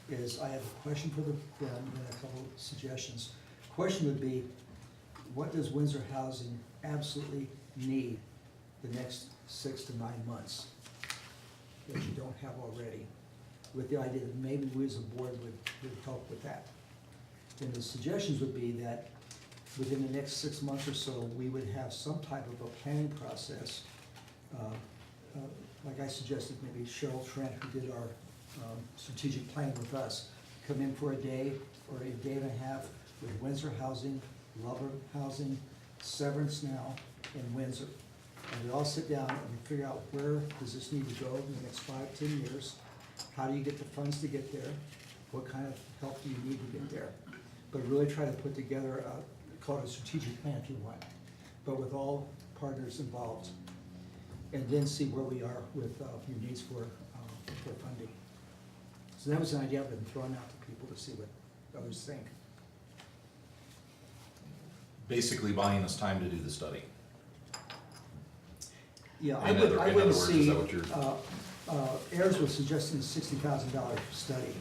is I have a question for them and a couple of suggestions. Question would be, what does Windsor Housing absolutely need the next 6 to 9 months that you don't have already? With the idea that maybe we as a board would help with that. And the suggestions would be that within the next 6 months or so, we would have some type of a planning process. Like I suggested, maybe Cheryl Trent, who did our strategic plan with us, come in for a day or a day and a half with Windsor Housing, Lover Housing, Severance Now, and Windsor. And we all sit down and we figure out where does this need to go in the next 5, 10 years? How do you get the funds to get there? What kind of help do you need to get there? But really try to put together call it a strategic plan if you want, but with all partners involved. And then see where we are with your needs for funding. So that was an idea I've been throwing out to people to see what others think. Basically buying us time to do the study. Yeah, In other I would words, is see, that what you're- Ayers was suggesting a $60,000 study,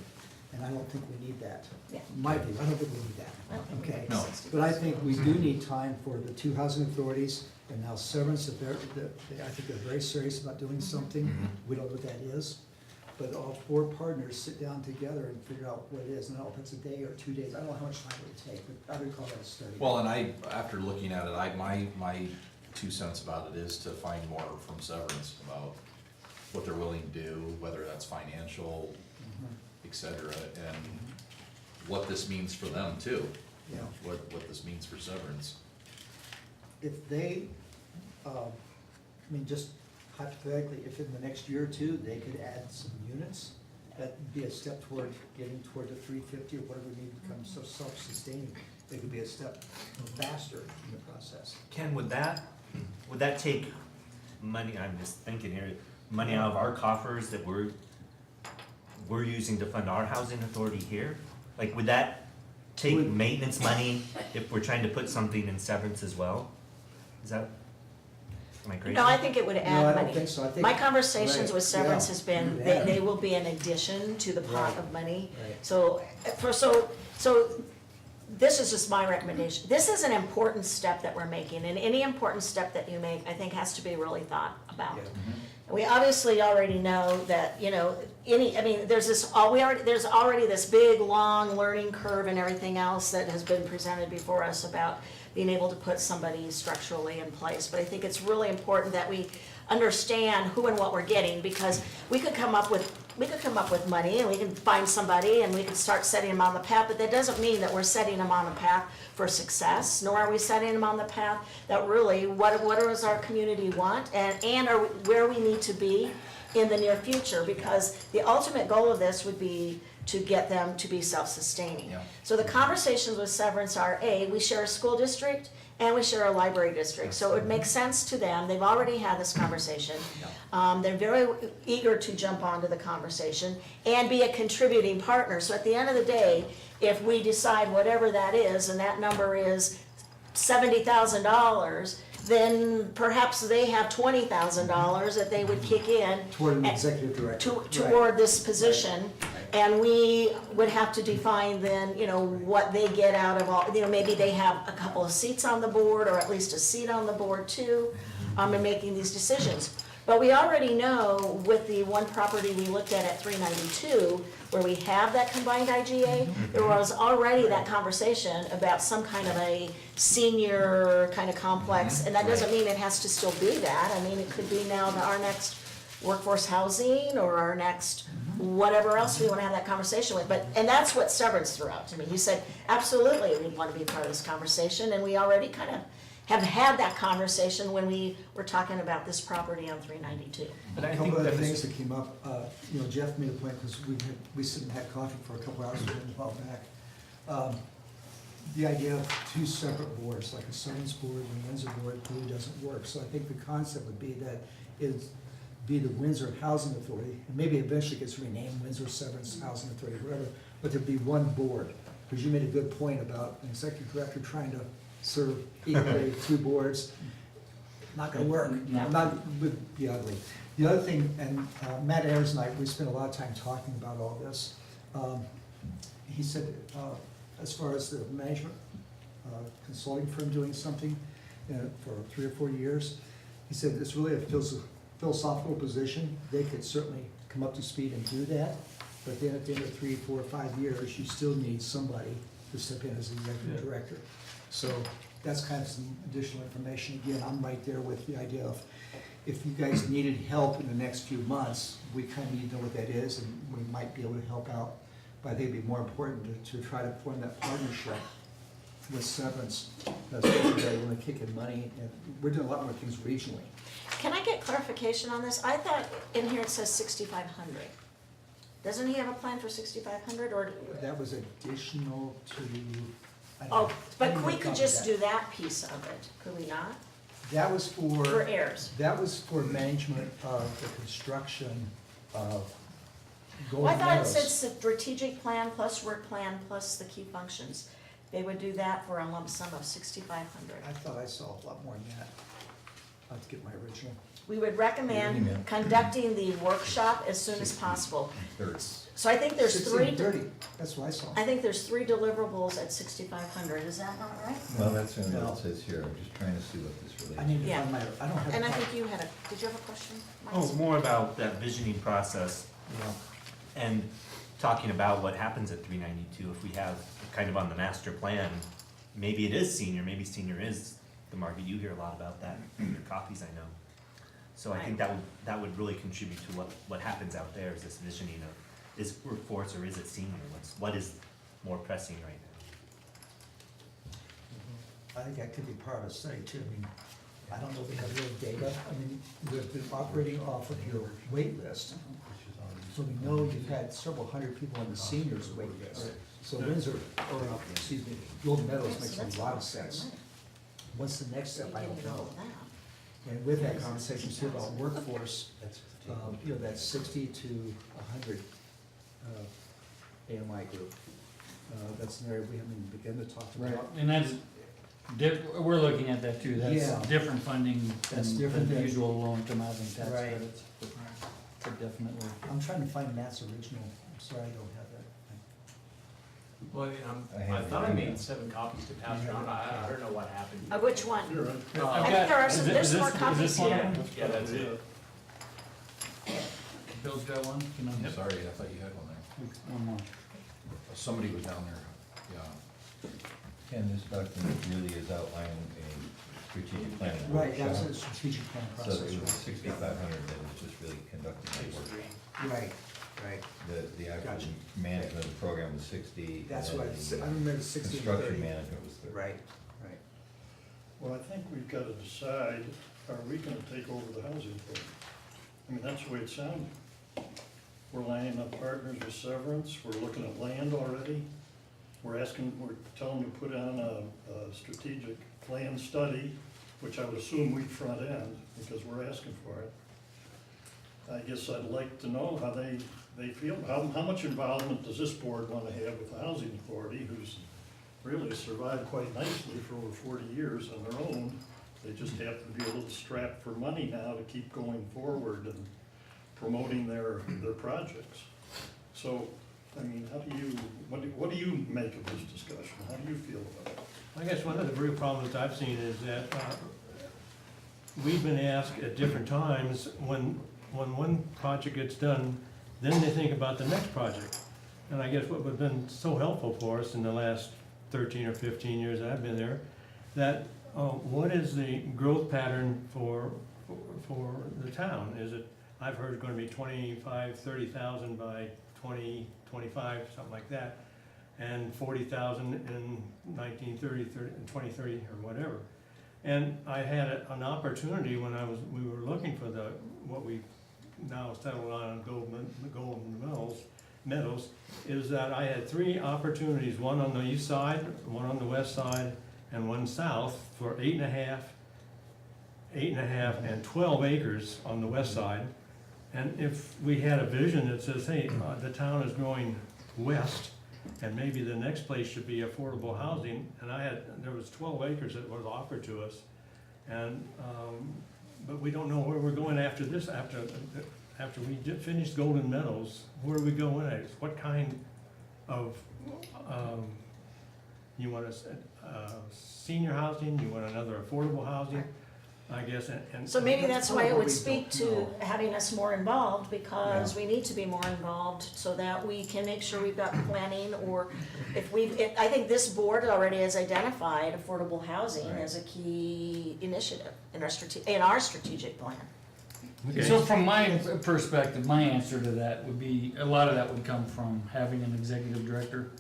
and I don't think we need that. Yeah. My view, I don't think we need that. I don't think we Okay, need No. 60. but I think we do need time for the 2 housing authorities, and now Severance, I think they're very serious about doing something. We don't know what that is, but all 4 partners sit down together and figure out what it is, and I don't know if it's a day or 2 days, I don't know how much time it would take, but I would call that a study. Well, and after looking at it, my 2 cents about it is to find more from Severance about what they're willing to do, whether that's financial, et cetera, and what this means for them too. Yeah. What this means for Severance. If they, just hypothetically, if in the next year or 2, they could add some units, that'd be a step toward getting toward the 350 or whatever we need to become so self-sustaining. They could be a step faster in the process. Ken, would that take money, I'm just thinking here, money out of our coffers that we're using to fund our housing authority here? Like, would that take maintenance money if we're trying to put something in Severance as well? Is that, am I crazy? No, I think it would No, add I money. don't think so. I think. My conversations Right, with Severance yeah. has been, Yeah. they will be an addition to the pot Right. of money. Right. So, this is just my recommendation. This is an important step that we're making, and any important step that you make, I think, has to be really thought about. Yeah. We obviously already know that, you know, there's already this big, long learning curve and everything else that has been presented before us about being able to put somebody structurally in place. But I think it's really important that we understand who and what we're getting, because we could come up with money and we can find somebody and we can start setting them on the path, but that doesn't mean that we're setting them on the path for success, nor are we setting them on the path that really, what does our community want, and are we, where we need to be in the near future, because the ultimate goal of this would be to get them to be self-sustaining. Yeah. So the conversations with Severance are, we share a school district and we share a library district, so it would make sense to them, they've already had this conversation. They're very eager to jump onto the conversation and be a contributing partner, so at the end of the day, if we decide whatever that is, and that number is $70,000, then perhaps they have $20,000 that they would kick in Toward an executive director. toward this position. And we would have to define then, you know, what they get out of all, you know, maybe they have a couple of seats on the board, or at least a seat on the board too, in making these decisions. But we already know with the one property we looked at 392, where we have that combined IGA, there was already that conversation about some kind of a senior kind of complex, and that doesn't mean it has to still be that. I mean, it could be now our next workforce housing, or our next whatever else we want to have that conversation with. And that's what Severance threw out to me. He said, absolutely, we want to be part of this conversation, and we already kind of have had that conversation when we were talking about this property on 392. But A I couple think of that the is- things that came up, you know, Jeff made a point, because we sit and had coffee for a couple hours a while back. The idea of two separate boards, like a Severance board and a Windsor board, really doesn't work. So I think the concept would be that be the Windsor Housing Authority, and maybe eventually gets renamed Windsor Severance Housing Authority, whatever, but there'd be one board. Because you made a good point about an executive director trying to serve equally two boards. Not gonna work, would be ugly. The other thing, and Matt Ayers and I, we spent a lot of time talking about all this. He said, as far as the management consulting firm doing something for 3 or 4 years, he said it's really a philosophical position. They could certainly come up to speed and do that, but then at the end of 3, 4, 5 years, you still need somebody to step in as executive director. So that's kind of some additional information. Again, I'm right there with the idea of, if you guys needed help in the next few months, we kind of need to know what that is, and we might be able to help out. But I think it'd be more important to try to form that partnership with Severance, especially if they want to kick in money, and we're doing a lot more things regionally. Can I get clarification on this? I thought in here it says 6,500. Doesn't he have a plan for 6,500, or? That was additional to. I don't Oh, know. I but didn't we get could copy just of do that piece of it, could we not? That was for. For heirs. That was for management of the construction of Golden Well, I thought it said Meadows. strategic plan plus work plan plus the key functions. They would do that for a lump sum of 6,500. I thought I saw a lot more than that. I'll have to get my original. We would Email. recommend conducting the workshop as soon as possible. So I think there's three, 1630, that's what I saw. I think there's 3 deliverables at 6,500, is that not right? Well, that's what No. it says here, I'm just trying to see what this I relates need to Yeah. find my, I don't have. And I a copy. think you had did you have a question? Oh, Miles? more about that visioning process, and talking about what happens at 392 if we have kind of on the master plan. Maybe it is senior, maybe senior is the market. You hear a lot about that in your coffees, I know. So I think that would really contribute to what happens out there, is this visioning of, is workforce or is it senior? What is more pressing right now? I think that could be part of the study too. I mean, I don't know if we have real data. I mean, we've been operating off of your wait list. So we know you've had several hundred people on the seniors wait list. So Windsor, or, excuse me, Golden Meadows So makes that's a lot of lots sense. money. What's the next step? I You don't can get all know. of that. And with that conversation too about workforce, you know, that's 60 to 100 AMI group. That's an area we haven't even begun to talk Right, about. and that's, we're looking at that too, that's Yeah. different funding That's than different the than- usual low-income housing tax Right. credits. But definitely. I'm trying to find Matt's original, I'm sorry I don't have that. Well, I thought I have it. made 7 copies to pass around, I don't know what happened. Which one? You're right. Uh, I think there are some, there's more Is copies this one? here. Yeah, that's it. Bill's got one, can I I'm have sorry, I thought you had one there. one more? Somebody was down there, yeah. Ken, this document really is outlining a strategic planning Right, that's workshop. a strategic plan So process. it was 6,500 that was just really conducting that work. Right, right. The actual Gotcha. management of the program was 60. That's and what, then I remember 60 and 30. Construction management was 30. Right, right. Well, I think we've got to decide, are we gonna take over the housing program? I mean, that's the way it sounded. We're lining up partners with Severance, we're looking at land already. We're telling them to put on a strategic land study, which I would assume we'd front end, because we're asking for it. I guess I'd like to know how they feel, how much involvement does this board want to have with the housing authority, who's really survived quite nicely for over 40 years on their own. They just happen to be a little strapped for money now to keep going forward and promoting their projects. So, I mean, what do you make of this discussion? How do you feel about it? I guess one of the real problems I've seen is that we've been asked at different times, when one project gets done, then they think about the next project. And I guess what has been so helpful for us in the last 13 or 15 years I've been there, that what is the growth pattern for the town? Is it, I've heard it's gonna be 25, 30,000 by 2025, something like that, and 40,000 in 2030 or whatever. And I had an opportunity when we were looking for what we now settled on Golden Meadows, is that I had 3 opportunities, one on the east side, one on the west side, and one south, for 8.5, and 12 acres on the west side. And if we had a vision that says, hey, the town is growing west, and maybe the next place should be affordable housing, and there was 12 acres that was offered to us. And, but we don't know where we're going after this, after we finished Golden Meadows, where are we going next? What kind of, you want senior housing, you want another affordable housing, I guess, and. So maybe that's why it would we speak don't to know. having us more involved, because we need to be more involved so that we can make sure we've got planning, or I think this board already has identified affordable housing as a key initiative in our strategic plan. So from my perspective, my answer to that would be, a lot of that would come from having an executive director.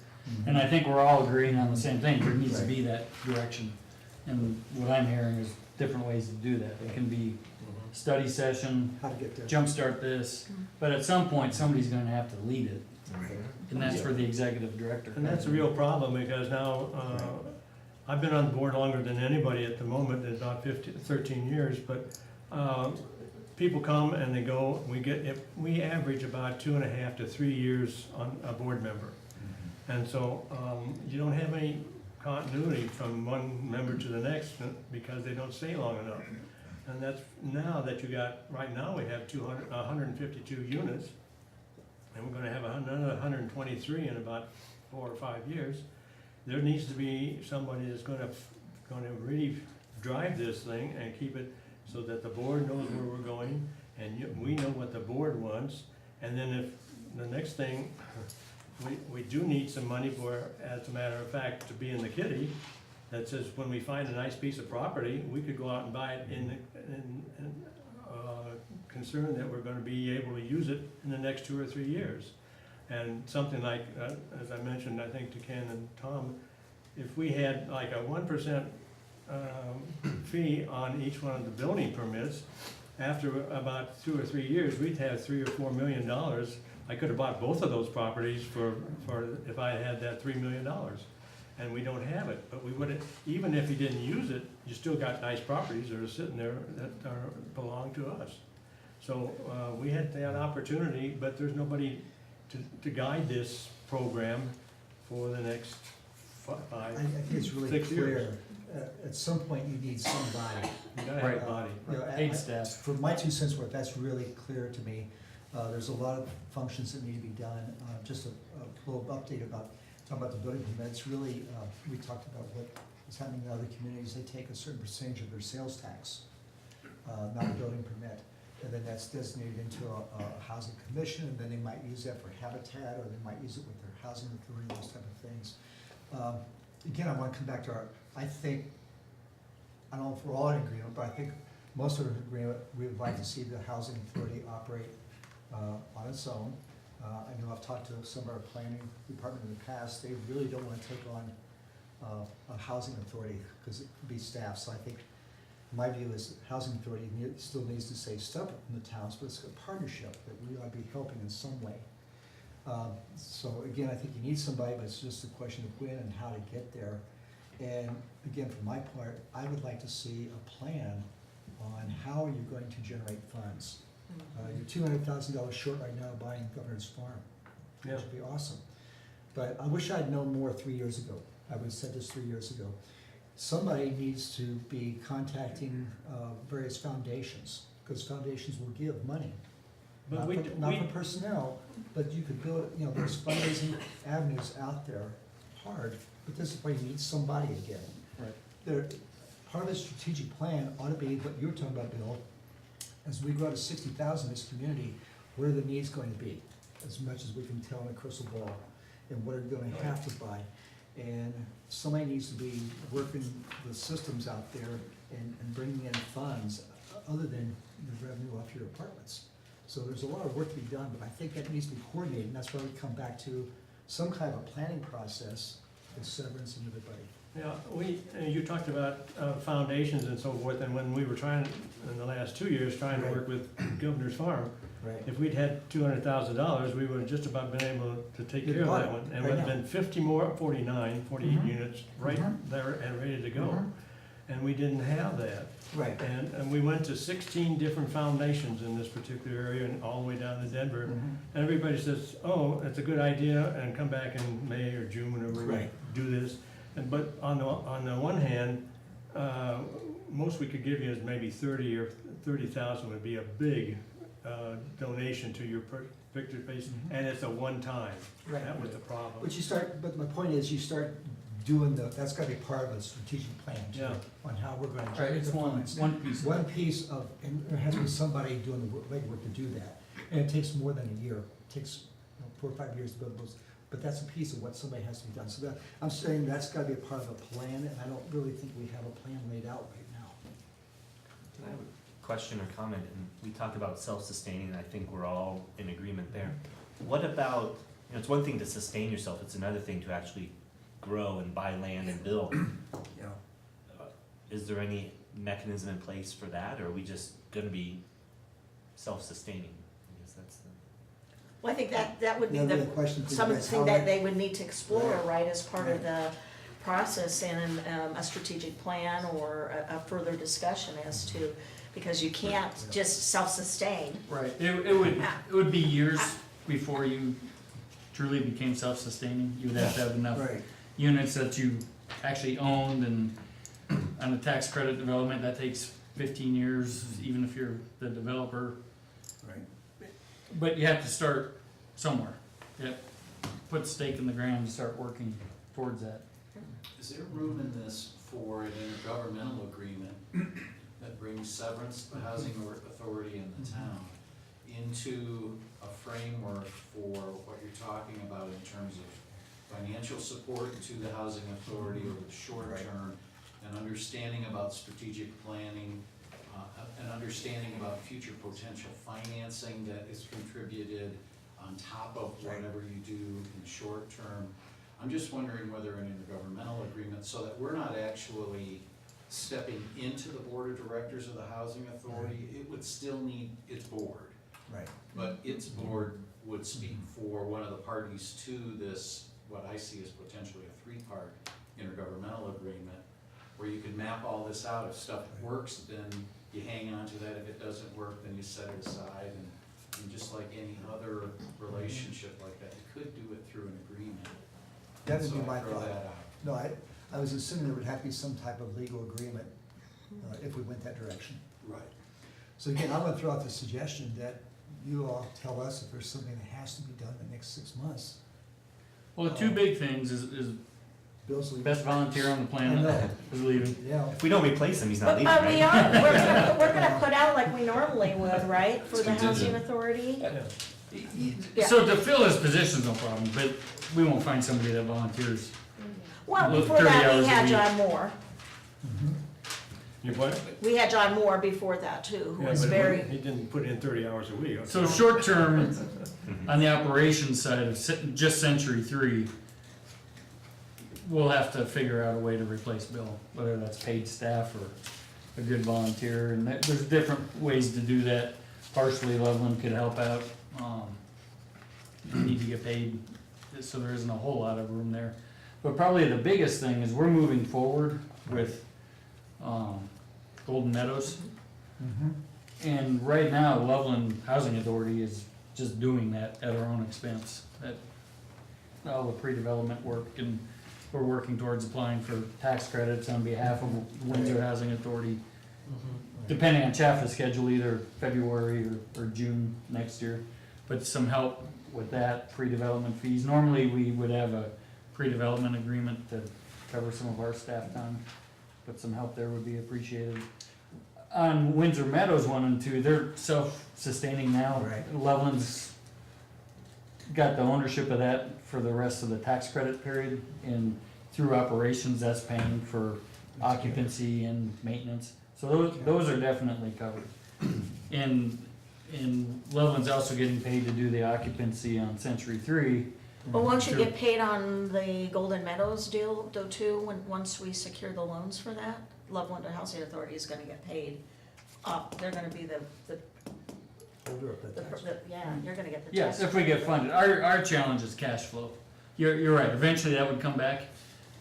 And I think we're all agreeing on the same thing, there needs to be that direction. And what I'm hearing is different ways to do that. It can be study session, How to get there. jumpstart this, but at some point, somebody's gonna have to lead it. And that's for the executive director. And that's a real problem, because now, I've been on the board longer than anybody at the moment, about 13 years, but people come and they go, we average about 2.5 to 3 years on a board member. And so, you don't have any continuity from one member to the next, because they don't stay long enough. And that's, now that right now we have 152 units, and we're gonna have another 123 in about 4 or 5 years. There needs to be somebody that's gonna really drive this thing and keep it so that the board knows where we're going, and we know what the board wants. And then if, the next thing, we do need some money for, as a matter of fact, to be in the kitty, that says when we find a nice piece of property, we could go out and buy it in concern that we're gonna be able to use it in the next 2 or 3 years. And something like, as I mentioned, I think to Ken and Tom, if we had like a 1% fee on each one of the building permits, after about 2 or 3 years, we'd have $3 or $4 million. I could have bought both of those properties for if I had that $3 million. And we don't have it, but we would, even if you didn't use it, you still got nice properties that are sitting there that belong to us. So we had that opportunity, but there's nobody to guide this program for the next I five, think it's really 6 clear, years. at some point you need somebody. You gotta have a body. You know, Paid staff. For my 2 cents worth, that's really clear to me. There's a lot of functions that need to be done. Just a little update about, talking about the building permits, really, we talked about what is happening in other communities. They take a certain percentage of their sales tax, not a building permit. And then that's designated into a housing commission, and then they might use that for habitat, or they might use it with their housing authority, those type of things. Again, I wanna come back to I think, I don't know if we're all in agreement, but I think most of us are in agreement, we would like to see the housing authority operate on its own. I know I've talked to some of our planning department in the past, they really don't wanna take on a housing authority, because it could be staff, so I think my view is housing authority still needs to stay separate from the towns, but it's a partnership that we ought to be helping in some way. So again, I think you need somebody, but it's just a question of when and how to get there. And again, for my part, I would like to see a plan on how you're going to generate funds. You're $200,000 short right now buying Governor's Farm, which would be awesome. But I wish I'd known more 3 years ago. I would have said this 3 years ago. Somebody needs to be contacting various foundations, because foundations will give money. But Not for personnel, but you could build, you know, there's fundraising avenues out there, hard, but this is why you need somebody again. Right. Part of the strategic plan ought to be what you were talking about, Bill, as we grow to 60,000 in this community, what are the needs going to be? As much as we can tell in a crystal ball, and what are we gonna have to buy? And somebody needs to be working the systems out there and bringing in funds other than the revenue off your apartments. So there's a lot of work to be done, but I think that needs to be coordinated, and that's why we come back to some kind of a planning process with Severance and everybody. Yeah, you talked about foundations and so forth, and when we were trying, in the last 2 years, trying to work with Governor's Farm, Right. if we'd had $200,000, we would have just about been able to take care of that one. And Right we've now. been 48 Mhm. units right there and ready to go. Mhm. And we didn't have that. Right. And we went to 16 different foundations in this particular area and all the way down to Denver. Mhm. And everybody says, oh, it's a good idea, and come back in May or June whenever we Right. do this. But on the one hand, most we could give you is maybe 30 or 30,000 would be a big donation to your picture base, and it's a one-time. Right. That was the problem. But my point is, you start doing that's gotta be part of a strategic plan too, Yeah. on how we're gonna Right, generate it's the one funds. piece. One piece of, and there has to be somebody doing the legwork to do that. And it takes more than a year, it takes 4 or 5 years to build those, but that's a piece of what somebody has to be done. So that, I'm saying that's gotta be a part of a plan, and I don't really think we have a plan laid out right now. Can I have a question or comment? And we talk about self-sustaining, and I think we're all in agreement there. What about, it's one thing to sustain yourself, it's another thing to actually grow and buy land and build. Yeah. Is there any mechanism in place for that, or are we just gonna be self-sustaining? I guess that's the. Well, I think that would be That'd be a question for you guys, something how that we- they would need to explore, Right. right, as part of the process and a strategic plan or a further discussion as to, because you can't just self-sustain. Right, it would be years before you truly became self-sustaining. You would have to have enough Right. units that you actually owned, and on the tax credit development, that takes 15 years, even if you're the developer. Right. But you have to start somewhere. Yep. Put stake in the ground and start working towards that. Is there room in this for an intergovernmental agreement that brings Severance, the housing authority, and the town into a framework for what you're talking about in terms of financial support to the housing authority over the short term, and understanding about strategic planning, and understanding about future potential financing that is contributed on top of whatever you do in the short term? I'm just wondering whether an intergovernmental agreement, so that we're not actually stepping into the board of directors of the housing authority, it would still need its board. Right. But its board would speak for one of the parties to this, what I see as potentially a 3-part intergovernmental agreement, where you could map all this out. If stuff works, then you hang on to that. If it doesn't work, then you set it aside. And just like any other relationship like that, you could do it through an agreement. That would So be I my throw thought. that out. No, I was assuming there would have to be some type of legal agreement if we went that direction. Right. So again, I'm gonna throw out the suggestion that you all tell us if there's something that has to be done in the next 6 months. Well, the two big things is Bill's leaving. best volunteer on the I planet know. is leaving. Yeah. If we don't replace him, he's not But, leaving, we right? are, we're gonna put out like we normally would, right, for It's the housing contingent. authority? Yeah. Yeah. So to fill his position's no problem, but we won't find somebody that volunteers. Well, Well, before 30 that, hours we a had week. John Moore. You what? We had John Moore before that too, who Yeah, was but very, he didn't put in 30 hours a week. So short term, on the operations side of just Century 3, we'll have to figure out a way to replace Bill, whether that's paid staff or a good volunteer, and there's different ways to do that. Partially Loveland could help out, you need to get paid, so there isn't a whole lot of room there. But probably the biggest thing is we're moving forward with, Golden Meadows. And right now, Loveland Housing Authority is just doing that at our own expense. That, all the pre-development work, and we're working towards applying for tax credits on behalf of Windsor Housing Authority, depending on Chaffet's schedule, either February or June next year. But some help with that, pre-development fees. Normally, we would have a pre-development agreement to cover some of our staff time, but some help there would be appreciated. On Windsor Meadows 1 and 2, they're self-sustaining now. Right. Loveland's got the ownership of that for the rest of the tax credit period, and through operations, that's paying for occupancy and maintenance. So those are definitely covered. And Loveland's also getting paid to do the occupancy on Century 3. but won't you Sure. get paid on the Golden Meadows deal though too, once we secure the loans for that? Loveland Housing Authority is gonna get paid, they're gonna be the, Holder up that tax. yeah, you're gonna get the tax. Yes, if we get funded. Our challenge is cash flow. You're right, eventually that would come back.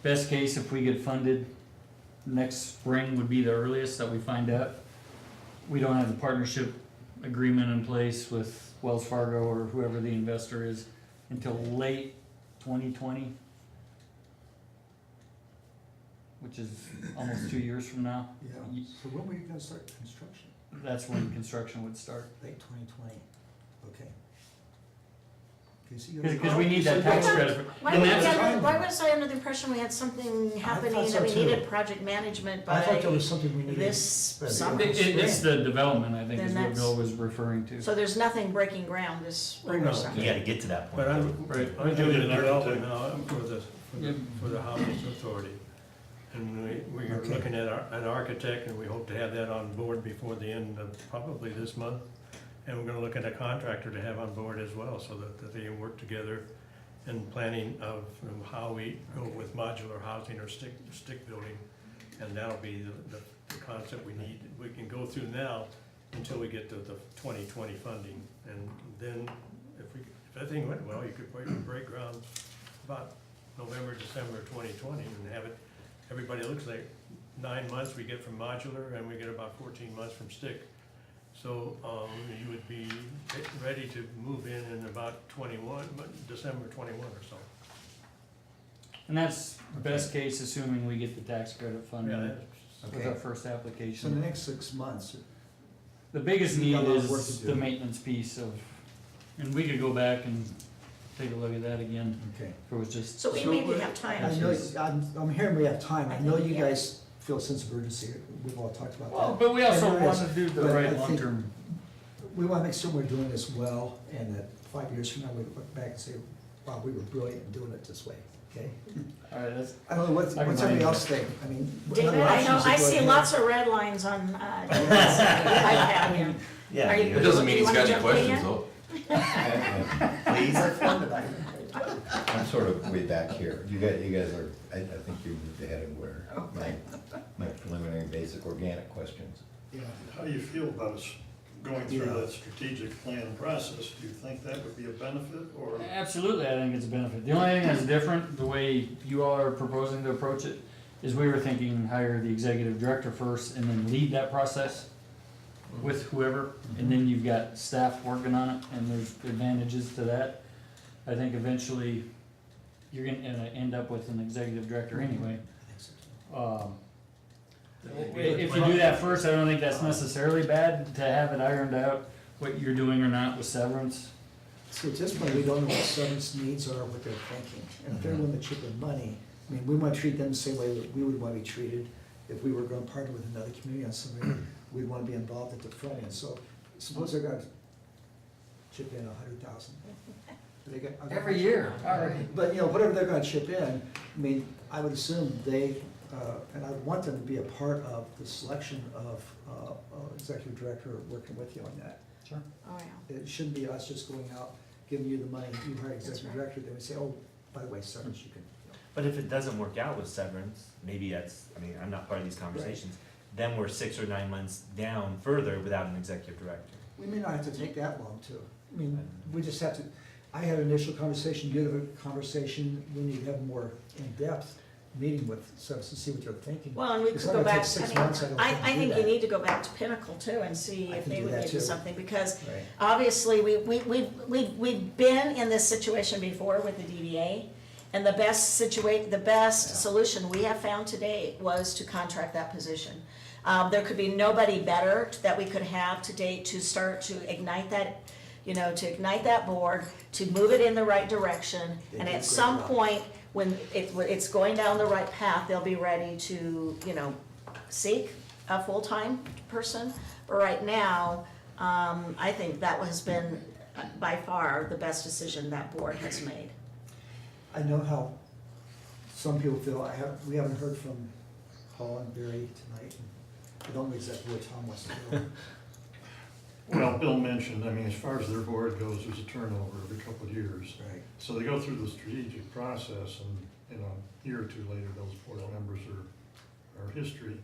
Best case, if we get funded, next spring would be the earliest that we find out. We don't have the partnership agreement in place with Wells Fargo or whoever the investor is until late 2020, which is almost 2 years from now. Yeah, so when were you gonna start construction? That's when construction would start. Late 2020, okay. Okay, so you- Because we need that so tax you- credit. Why And was that's, why was I under the impression we had something happening, so that we too. needed project management I thought there by was something we needed. this by the summer? it's the development, I think, Then is what that's- Bill was referring to. So there's nothing breaking ground this spring or No. something? You gotta get to that point. But I'm Right. doing the An development now Yep. for the housing authority. And we're Okay. looking at an architect, and we hope to have that on board before the end of probably this month. And we're gonna look at a contractor to have on board as well, so that they can work together in planning of how we go with modular housing or stick building. And that'll be the concept we need. We can go through now until we get to the 2020 funding. And then if everything went well, you could break ground about November, December 2020 and have it, everybody looks like 9 months we get from modular and we get about 14 months from stick. So, you would be ready to move in about December 21 or so. And that's best case, assuming we get the tax credit Yeah, funding that's- with our first So in the application. next 6 months, The biggest We've need got a lot of work is to the do. maintenance piece of, and we could go back and take a look at that again, okay. if it was just. So we maybe have time. I know, I'm hearing we have time, I know you Yeah. guys feel a sense of urgency, we've all talked about Well, that. but we also And there want is, to do the but I right think- long-term. We wanna make sure we're doing this well, and that 5 years from now, we look back and say, wow, we were brilliant in doing it this way, okay? All right, that's, I don't know, what's I can everybody buy else think? I mean, what David, other I know, options I do see have? lots of red lines on, David's iPad here. Yeah. Are you- It doesn't mean you he's wanna got any jump in questions yet? though. Please. I'm sort of way back here. You guys are, I think you moved ahead of where my preliminary basic organic questions. Yeah. How do you feel about us going through that strategic plan process? Do you think that would be a benefit, or? Absolutely, I think it's a benefit. The only thing that's different, the way you all are proposing to approach it, is we were thinking hire the executive director first and then lead that process with whoever, and then you've got staff working on it, and there's advantages to that. I think eventually, you're gonna end up with an executive director anyway. If you do that first, I don't think that's necessarily bad to have it ironed out, what you're doing or not with severance. So at this point, we don't know what severance needs are, what they're thinking. And if they're willing to chip in money, I mean, we want to treat them the same way that we would want to be treated. If we were going to partner with another community on something, we'd want to be involved at the front end. So suppose they're going to chip in $100,000. Every year, all right. But, you know, whatever they're gonna chip in, I mean, I would assume they, and I would want them to be a part of the selection of, executive director working with you on that. Sure. Oh, yeah. It shouldn't be us just going out, giving you the money, you hire executive right. director, then we say, oh, by the way, severance, you can, you know. But if it doesn't work out with severance, maybe that's, I mean, I'm not part of these conversations, then we're 6 or 9 months down further without an executive director. We may not have to take that long too. I mean, we just have to, I had an initial conversation, you have a conversation, we need to have more in-depth meeting with severance to see what they're thinking. Well, and we It's could not go gonna back, take 6 I mean, months, don't I to do think you that. need to go back to Pinnacle too and see I if can they do would that give too. you something, because Right. obviously, we've been in this situation before with the DDA, and the best solution we have found today was to contract that position. There could be nobody better that we could have to date to start to ignite that, you know, to ignite that board, to move it in the right direction, They and do a at great some job. point, when it's going down the right path, they'll be ready to, you know, seek a full-time person. But right now, I think that has been by far the best decision that board has made. I know how some people feel, we haven't heard from Paul and Barry tonight, and I don't know exactly what Tom wants to do. Well, Bill mentioned, I mean, as far as their board goes, there's a turnover every couple of years. Right. So they go through the strategic process and, you know, a year or two later, those board members are history.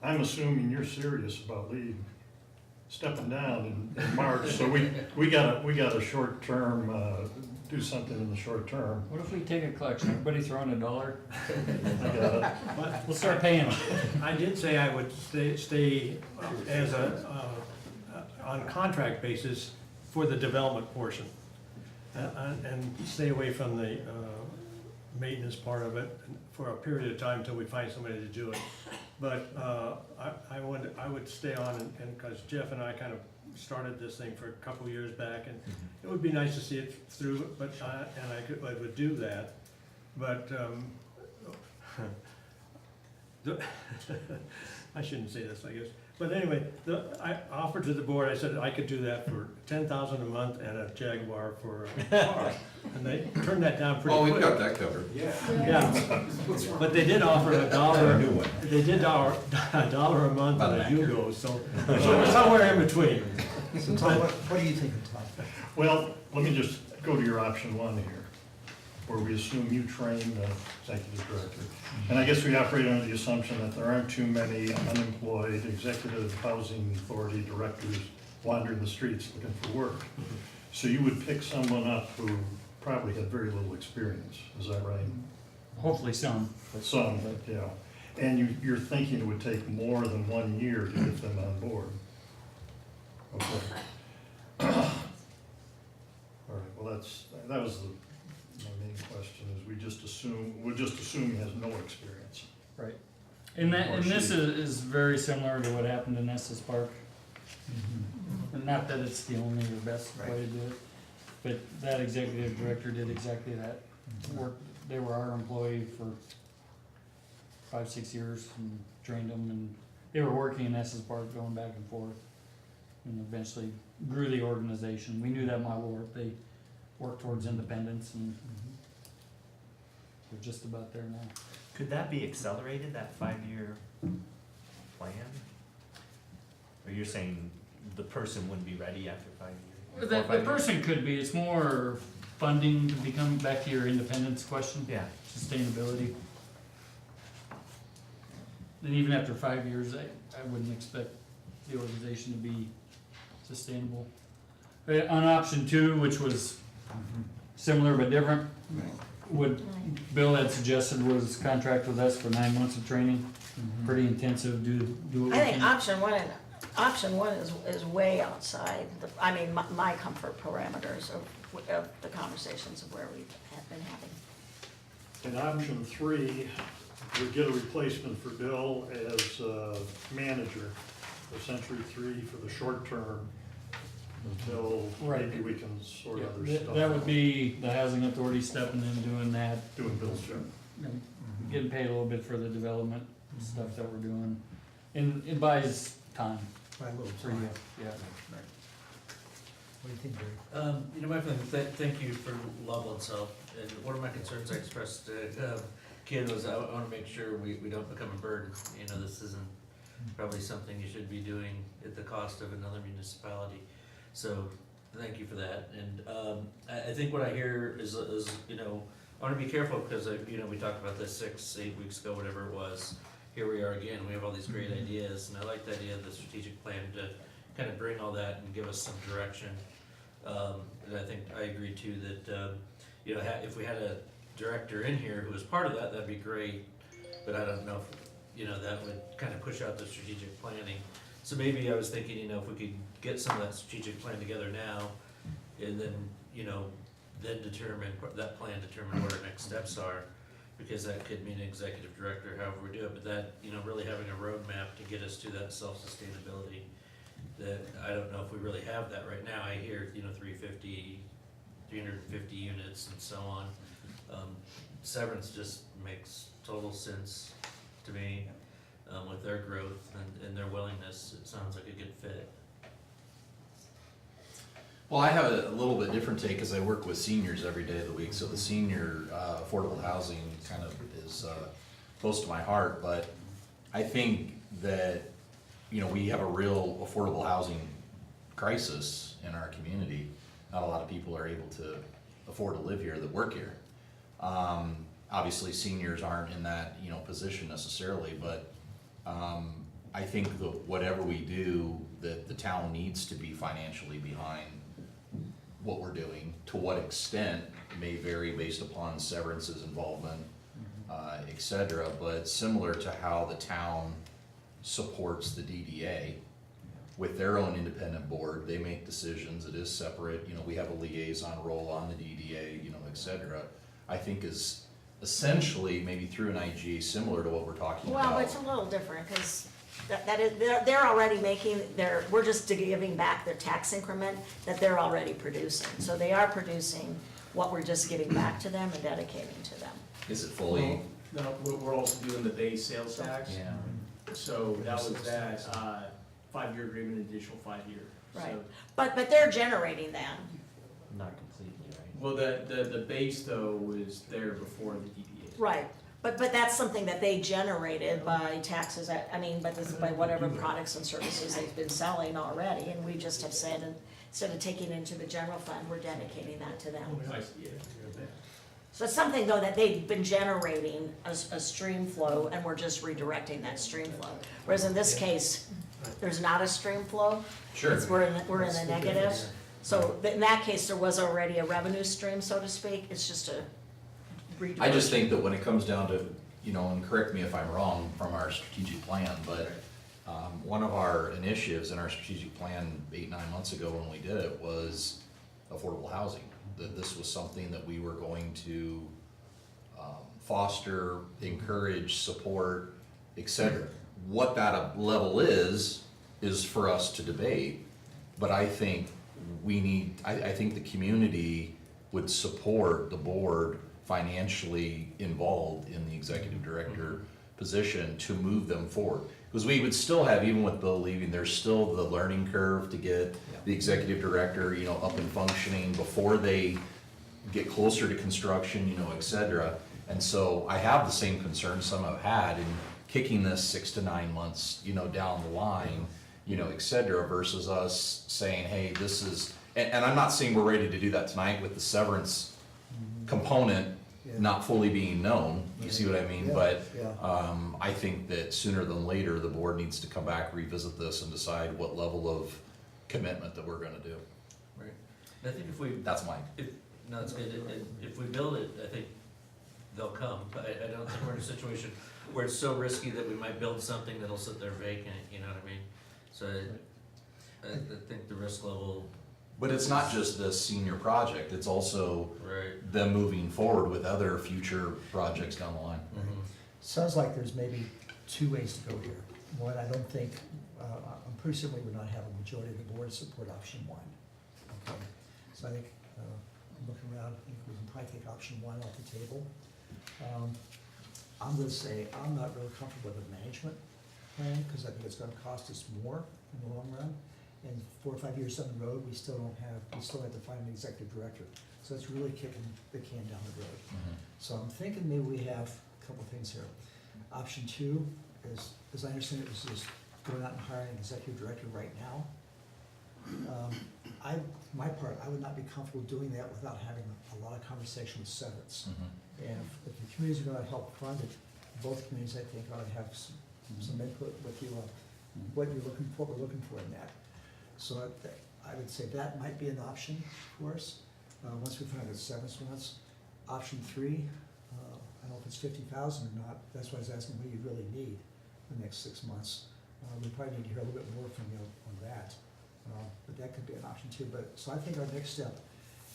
I'm assuming you're serious about leaving, stepping down in March, so we got a short term, do something in the short term. What if we take a collection, everybody throw in $1? I got it. We'll start paying them. I did say I would stay as on contract basis for the development portion. And stay away from the maintenance part of it for a period of time until we find somebody to do it. But I would stay on, and because Jeff and I kind of started this thing for a couple of years back, and it would be nice to see it through, but, and I would do that. But I shouldn't say this, I guess. But anyway, I offered to the board, I said I could do that for $10,000 a month and a Jaguar for a car. And they turned that down pretty Oh, quick. we've got that covered. Yeah, but they did offer $1, they did $1 a month on a Yugo, so somewhere in between. So Tom, what are you thinking, Tom? Well, let me just go to your option one here, where we assume you train the executive director. And I guess we operate under the assumption that there aren't too many unemployed executive housing authority directors wandering the streets looking for work. So you would pick someone up who probably had very little experience, is that right? Hopefully some. Some, yeah. And you're thinking it would take more than 1 year to get them on board? Okay. All right, well, that was my main question, is we'll just assume he has no experience. Right. And this is very similar to what happened in Estes Park. And not that it's the only or best way to do it, but that executive director did exactly that. They were our employee for 5-6 years and trained them, and they were working in Estes Park, going back and forth, and eventually grew the organization. We knew that model worked. They worked towards independence, and we're just about there now. Could that be accelerated, that 5-year plan? Or you're saying the person wouldn't be ready after 5 years? The person could be, it's more funding to become, back to your independence question. Yeah. Sustainability. And even after 5 years, I wouldn't expect the organization to be sustainable. On option 2, which was similar but different, what Bill had suggested was contract with us for 9 months of training, pretty intensive, do what we I think can. option one is way outside, my comfort parameters of the conversations of where we've been having. In option 3, we get a replacement for Bill as manager for Century 3 for the short term until Right. maybe we can sort Yeah, other that- stuff. That would be the housing authority stepping in, doing that, Doing Bill's job. and getting paid a little bit for the development stuff that we're doing. And it buys time By a little for you, time. yeah. What do you think, Barry? You know, my feeling, thank you for Loveland South, and one of my concerns I expressed to Ken was I wanna make sure we don't become a burden. You know, this isn't probably something you should be doing at the cost of another municipality. So, thank you for that, and, I think what I hear is, you know, I wanna be careful, because you know, we talked about this 6-8 weeks ago, whatever it was. Here we are again, we have all these great ideas, and I like the idea of the strategic plan to kind of bring all that and give us some direction. And I think, I agree too that, you know, if we had a director in here who was part of that, that'd be great. But I don't know if, you know, that would kind of push out the strategic planning. So maybe I was thinking, you know, if we could get some of that strategic plan together now, and then, you know, then determine what our next steps are. Because that could mean executive director, however we do it, but that, you know, really having a roadmap to get us to that self-sustainability. That, I don't know if we really have that right now. I hear, you know, 350 units and so on. Severance just makes total sense to me, with their growth and their willingness. It sounds like a good fit. Well, I have a little bit different take, because I work with seniors every day of the week, so the senior affordable housing kind of is close to my heart, but I think that, you know, we have a real affordable housing crisis in our community. Not a lot of people are able to afford to live here that work here. Obviously, seniors aren't in that, you know, position necessarily, but I think that whatever we do, that the town needs to be financially behind what we're doing. To what extent may vary based upon Severance's involvement, et cetera, but similar to how the town supports the DDA with their own independent board, they make decisions, it is separate, you know, we have a liaison role on the DDA, you know, et cetera. I think is essentially, maybe through an IGA, similar to what we're talking about. Well, it's a little different, because that is, they're already making we're just giving back their tax increment that they're already producing. So they are producing what we're just giving back to them and dedicating to them. Is it fully? No, we're also doing the base sales tax. Yeah. So that was that, 5-year agreement, additional 5 year. Right. So- But they're generating that. Not completely, right? Well, the base though was there before the DDA. Right. But that's something that they generated by taxes, but this is by whatever products and services they've been selling already, and we just have said, instead of taking it into the general fund, we're dedicating that to them. I see, yeah. So it's something though that they've been generating a stream flow, and we're just redirecting that stream flow. Whereas in this case, there's not a stream flow. Sure. We're in the negative. So in that case, there was already a revenue stream, so to speak. It's just a redirection. I just think that when it comes down to, you know, and correct me if I'm wrong from our strategic plan, but one of our initiatives in our strategic plan 8-9 months ago when we did it was affordable housing. That this was something that we were going to foster, encourage, support, et cetera. What that level is for us to debate, but I think I think the community would support the board financially involved in the executive director position to move them forward. Because we would still have, even with Bill leaving, there's still the learning curve to get the executive director, you know, up and functioning before they get closer to construction, you know, et cetera. And so I have the same concerns some have had in kicking this 6 to 9 months, you know, down the line, you know, et cetera, versus us saying, hey, this is, and I'm not saying we're ready to do that tonight with the severance component not fully being known, you see what I mean? Yeah, But yeah. I think that sooner than later, the board needs to come back, revisit this, and decide what level of commitment that we're gonna do. Right. I think if we, That's mine. no, it's good. If we build it, I think they'll come. But I don't think we're in a situation where it's so risky that we might build something that'll sit there vacant, you know what I mean? So I think the risk level But it's not just this senior project, it's also Right. them moving forward with other future projects down the line. Sounds like there's maybe two ways to go here. One, I don't think, I'm pretty certain we would not have a majority of the board support option one. Okay, so I think, I'm looking around, I think we can probably take option one off the table. I'm gonna say, I'm not really comfortable with the management plan, because I think it's gonna cost us more in the long run. And 4 or 5 years down the road, we still have to find an executive director. So it's really kicking the can down the road. So I'm thinking maybe we have a couple of things here. Option two is, as I understand it, is just going out and hiring an executive director right now. My part, I would not be comfortable doing that without having a lot of conversation with Severance. And if the communities are gonna help fund it, both communities, I think, ought to have some input with you on what we're looking for in that. So I would say that might be an option for us, once we find what Severance wants. Option three, I don't know if it's 50,000 or not, that's why I was asking what you really need the next 6 months. We probably need to hear a little bit more from you on that, but that could be an option too. So I think our next step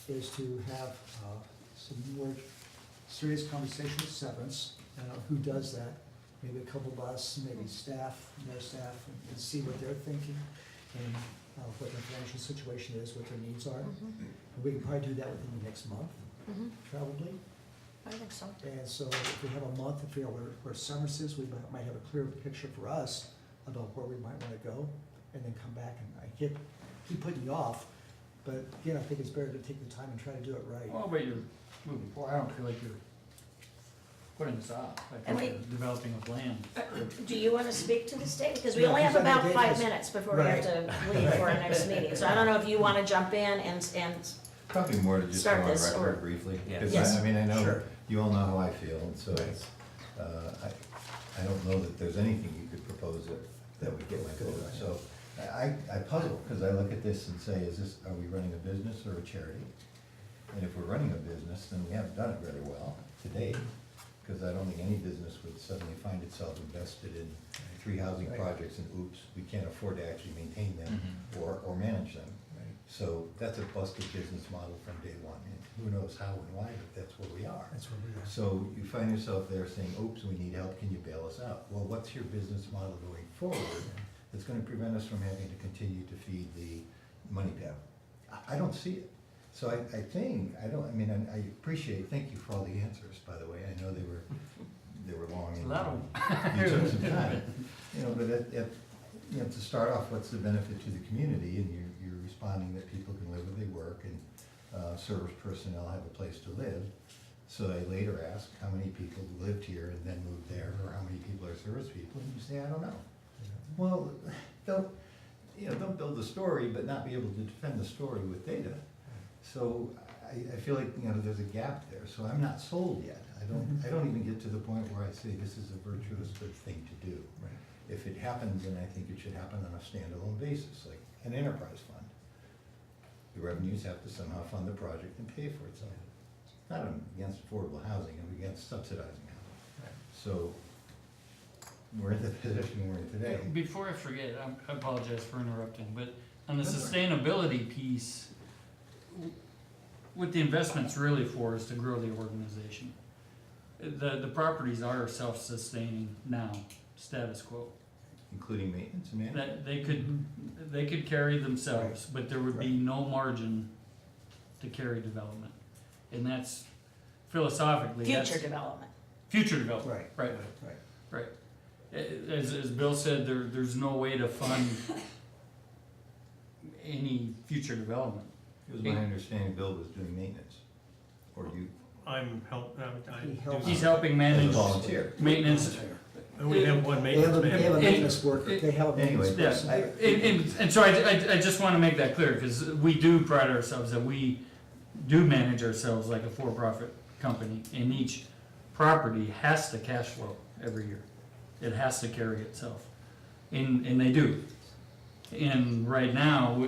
is to have some more serious conversation with Severance, who does that, maybe a couple of us, maybe staff, their staff, and see what they're thinking, and what their financial situation is, what their needs are. We can probably do that within the next month, probably. I think so. And so if we have a month to figure out where Summers is, we might have a clearer picture for us about where we might wanna go, and then come back, and I keep putting you off, but again, I think it's better to take the time and try to do it right. Well, but you're moving forward, I don't feel like you're putting this off, I And think you're developing a plan. Do you want to speak to this, Dave? Because we Yeah, only have because I about think 5 Dave is- minutes before we have to leave for our next meeting. So I don't know if you want to jump in and Probably more to just go Start on this, or- record briefly, Yeah. because Yes. I mean, I know, Sure. you all know how I feel, and so it's, I don't know that there's anything you could propose that would get my vote. So I puzzle, because I look at this and say, are we running a business or a charity? And if we're running a business, then we haven't done it very well to date, because I don't think any business would suddenly find itself invested in 3 housing Right. projects and oops, we can't afford to actually maintain them or manage them. Right. So that's a busted business model from day one, and who knows how and why, but that's where we are. That's where we are. So you find yourself there saying, oops, we need help, can you bail us out? Well, what's your business model going forward that's gonna prevent us from having to continue to feed the money pit? I don't see it. So I appreciate, thank you for all the answers, by the way, I know they were long and A lot of you took some time. But to start off, what's the benefit to the community, and you're responding that people can live where they work, and service personnel have a place to live. So I later ask, how many people lived here and then moved there, or how many people are service people, and you say, I don't know. Well, don't build the story, but not be able to defend the story with data. So I feel like, there's a gap there, so I'm not sold yet. I don't even get to the point where I say this is a virtuous good thing to do. Right. If it happens, then I think it should happen on a standalone basis, like an enterprise fund. The revenues have to somehow fund the project and pay for itself. Not against affordable housing, I'm against subsidizing housing. So we're in the position we're in today. Before I forget, I apologize for interrupting, but on the sustainability piece, what the investment's really for is to grow the organization. The properties are self-sustaining now, status quo. Including maintenance and management. That they could carry themselves, but there would be no margin to carry development. And that's philosophically, that's. future development. Future development, Right. right. As Bill said, there's no way to fund any future development. It was my understanding Bill was doing maintenance, or you, He helps. He's helping as a manage volunteer. maintenance. And we have one They have maintenance a man. maintenance worker, they have a maintenance Anyway, person. And so I just wanna make that clear, because we do pride ourselves that we do manage ourselves like a for-profit company, and each property has to cash flow every year. It has to carry itself, and they do. And right now,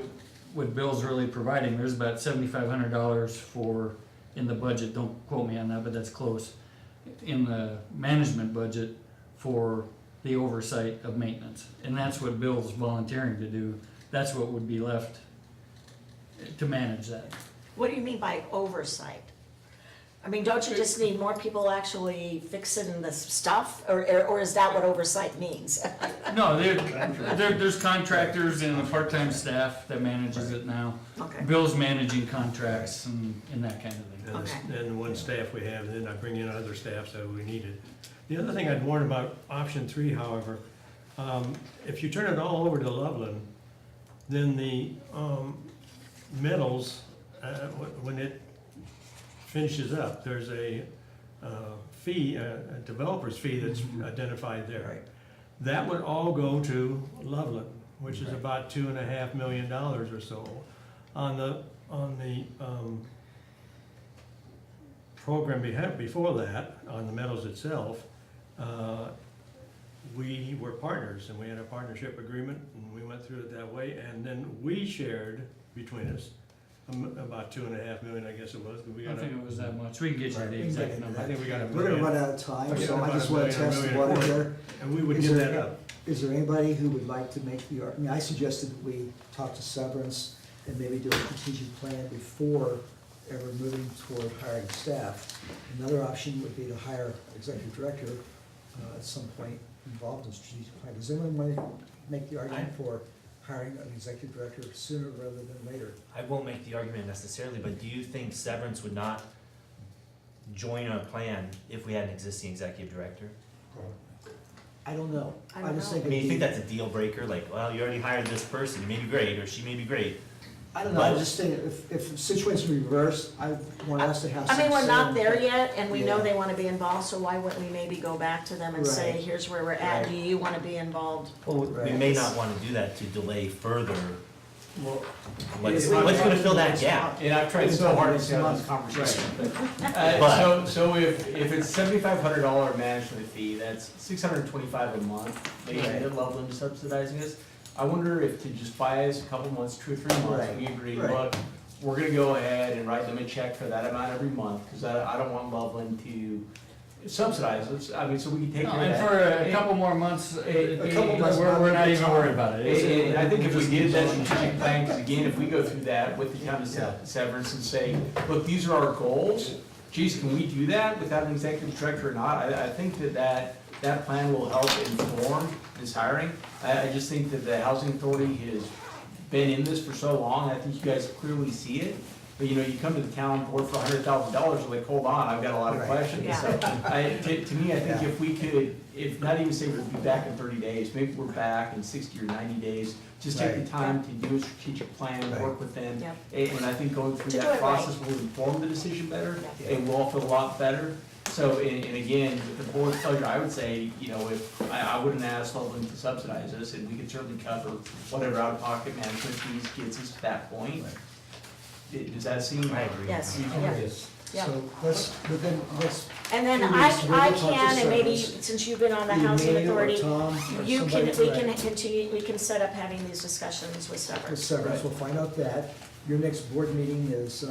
what Bill's really providing, there's about $7,500 in the budget, don't quote me on that, but that's close, in the management budget for the oversight of maintenance. And that's what Bill's volunteering to do. That's what would be left to manage that. What do you mean by oversight? I mean, don't you just need more people actually fixing the stuff, or is that what oversight means? No, there's contractors and a part-time staff that manages it now. Okay. Bill's managing contracts and that kind of thing. And Okay. then the one staff we have, and then I bring in other staff that we needed. The other thing I'd warn about option 3, however, if you turn it all over to Loveland, then the metals, when it finishes up, there's a fee, a developer's fee that's identified there. That would all go to Loveland, which is about $2.5 million or so. On the program before that, on the metals itself, we were partners, and we had a partnership agreement, and we went through it that way, and then we shared between us about $2.5 million, I guess it was. I don't think it was that much. We can get you the exact number. I think we got $1 We're gonna million. run out of time, Forget so I about just $1 wanna million or test the $1.25 water million. here. And we would Is give there- that up. Is there anybody who would like to make the, I mean, I suggested we talk to Severance and maybe do a strategic plan before ever moving toward hiring staff. Another option would be to hire executive director at some point involved in strategic plan. Does anyone want to make the argument for hiring an executive director sooner rather than later? I won't make the argument necessarily, but do you think Severance would not join our plan if we had an existing executive director? I don't know. I don't just know. I think mean, you it'd think be- that's a deal breaker? Like, well, you already hired this person, he may be great, or she may be great. I don't know, I just think if the situation's reversed, I want us to have some. I mean, we're not say in- there yet, and we know Yeah. they wanna be involved, so why wouldn't we maybe go back to them and say, Right. here's where we're at, Right. do you wanna be involved? Well, we Right. may not wanna do that to delay further. Well, What's Yeah, gonna fill that gap? And I've tried so hard to have this conversation, but, so if it's $7,500 management fee, that's $625 a month, maybe Right. that Loveland is subsidizing us. I wonder if to just buy us a couple months, 2 or 3 months, Right. we agree, Right. look, we're gonna go ahead and write them a check for that amount every month, cause I don't want Loveland to subsidize us, I mean, so we can take No, care of that. and for a couple more months, A couple months, we're not even worried about it. And I think if we Just- did that strategic plan, because again, if we go through that with the town of Severance and say, look, these are our goals, geez, can we do that without an executive director or not? I think that plan will help inform this hiring. I just think that the housing authority has been in this for so long, I think you guys clearly see it. But you know, you come to the town board for $100,000, you're like, hold on, I've got a lot of Right. questions. Yeah. So, to me, I think if we could, if not even say we'll be back in 30 days, maybe we're back in 60 or 90 days, just take the Right. time to do a strategic plan, Right. work with them. Yep. And I think going through To do that it right. process will inform the decision better, Yep. and we'll all feel a lot better. So, and again, with the board's pleasure, I would say, you know, if, I wouldn't ask Loveland to subsidize us, and we could certainly cover whatever out-of-pocket management fees gets us to that point. Does that seem? I agree. Yes, You- yeah. Yeah. So let's, And then Few I weeks, we'll can, talk to and maybe, Severance. since you've been on the either housing me or authority, Tom or you can, somebody, we right, can continue, we can set up having these discussions with with Severance. Severance, we'll find out that. Your next board meeting is,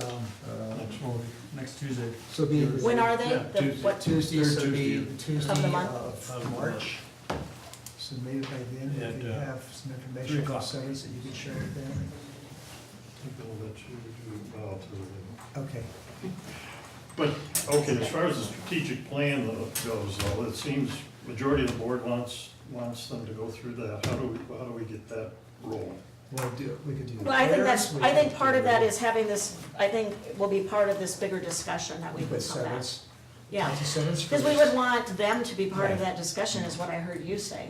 Next Tuesday. so be. When are they? Yeah, The- Tuesday. what- Tuesday, Third so it'll be Tuesday. the Tuesday Of the month? of March. So maybe by then, At, we have some information from 3:00. Severance that you can share with them. Okay. But, okay, as far as the strategic plan goes, though, it seems majority of the board wants them to go through that. How do we get that rolling? Well, we could do. Well, I think that's, theirs, we I think could part of do that is having this, I think will be part of this bigger discussion that we With would come back. Severance. Yeah, Talk to Severance because we first. would want them to be part of Right. that discussion, is what I heard you say.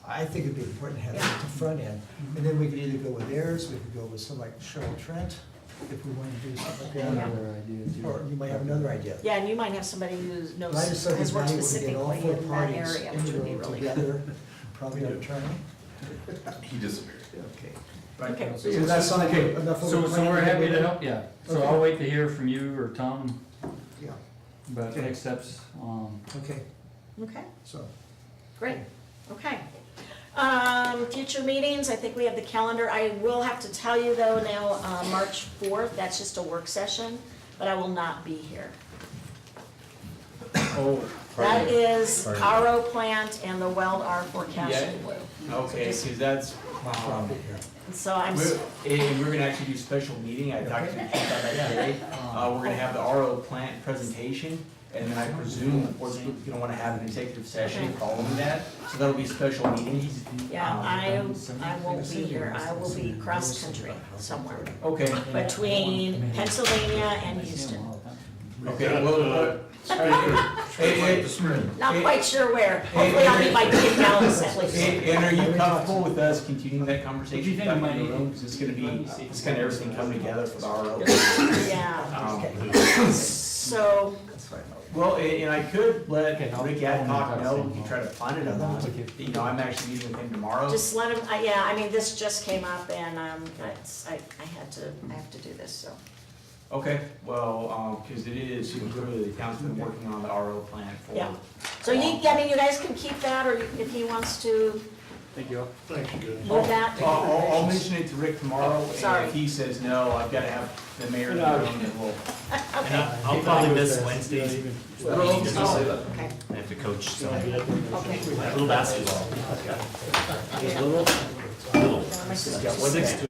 I think it'd be important to have it Yeah. at the front end, and then we could either go with theirs, we could go with someone like Cheryl Trent, if we wanted to do something like that. Another idea too. Or you might have another idea. Yeah, and you might have somebody who knows, But I just think has it's worked valuable to get all specifically four in that parties area, in which the would be room really together, good. probably an attorney. He disappeared. Okay. Okay. So does that sound like Okay, enough of a so plan? we're happy to everybody? help, yeah. So Okay. I'll wait to hear from you or Tom Yeah, about Okay. next steps. okay, Okay, so. great, okay. Future meetings, I think we have the calendar. I will have to tell you though now, March 4th, that's just a work session, but I will not be here. Oh, That is Pardon. RO plant and the Weld R forecast in blue. okay, just- because that's And so I'm, And we're gonna actually do a special meeting, I talked to the chief about that today. We're gonna have the RO plant presentation, and then I presume the board's gonna wanna have an executive session following that, so that'll be a special meeting. yeah, I won't be here. I will be cross-country somewhere Okay, between Pennsylvania and Houston. okay, well, Not quite sure where. Hopefully I'll be by Deacon Dallas at least. And are you comfortable with us continuing that conversation? What do you think, back in the Mike? room? 'Cause it's gonna be, it's kind of everything coming together for the RO. Yeah. So, Well, and I could let Rick Adcock know, we can try to fund it or not. You know, I'm actually meeting with him tomorrow. just let him, yeah, I mean, this just came up and, I have to do this, so. Okay, well, because it is, you know, clearly the town's been working on the RO plan for. Yeah. So you guys can keep that, or if he wants to Thanks, you guys. move that. I'll mention it to Rick tomorrow, and Sorry. if he says no, I've got to have the mayor in the room, and we'll. And I'll probably miss Wednesdays. Oh, okay, I have to coach some okay. little basketball. Yeah. Little. My sister's What's next to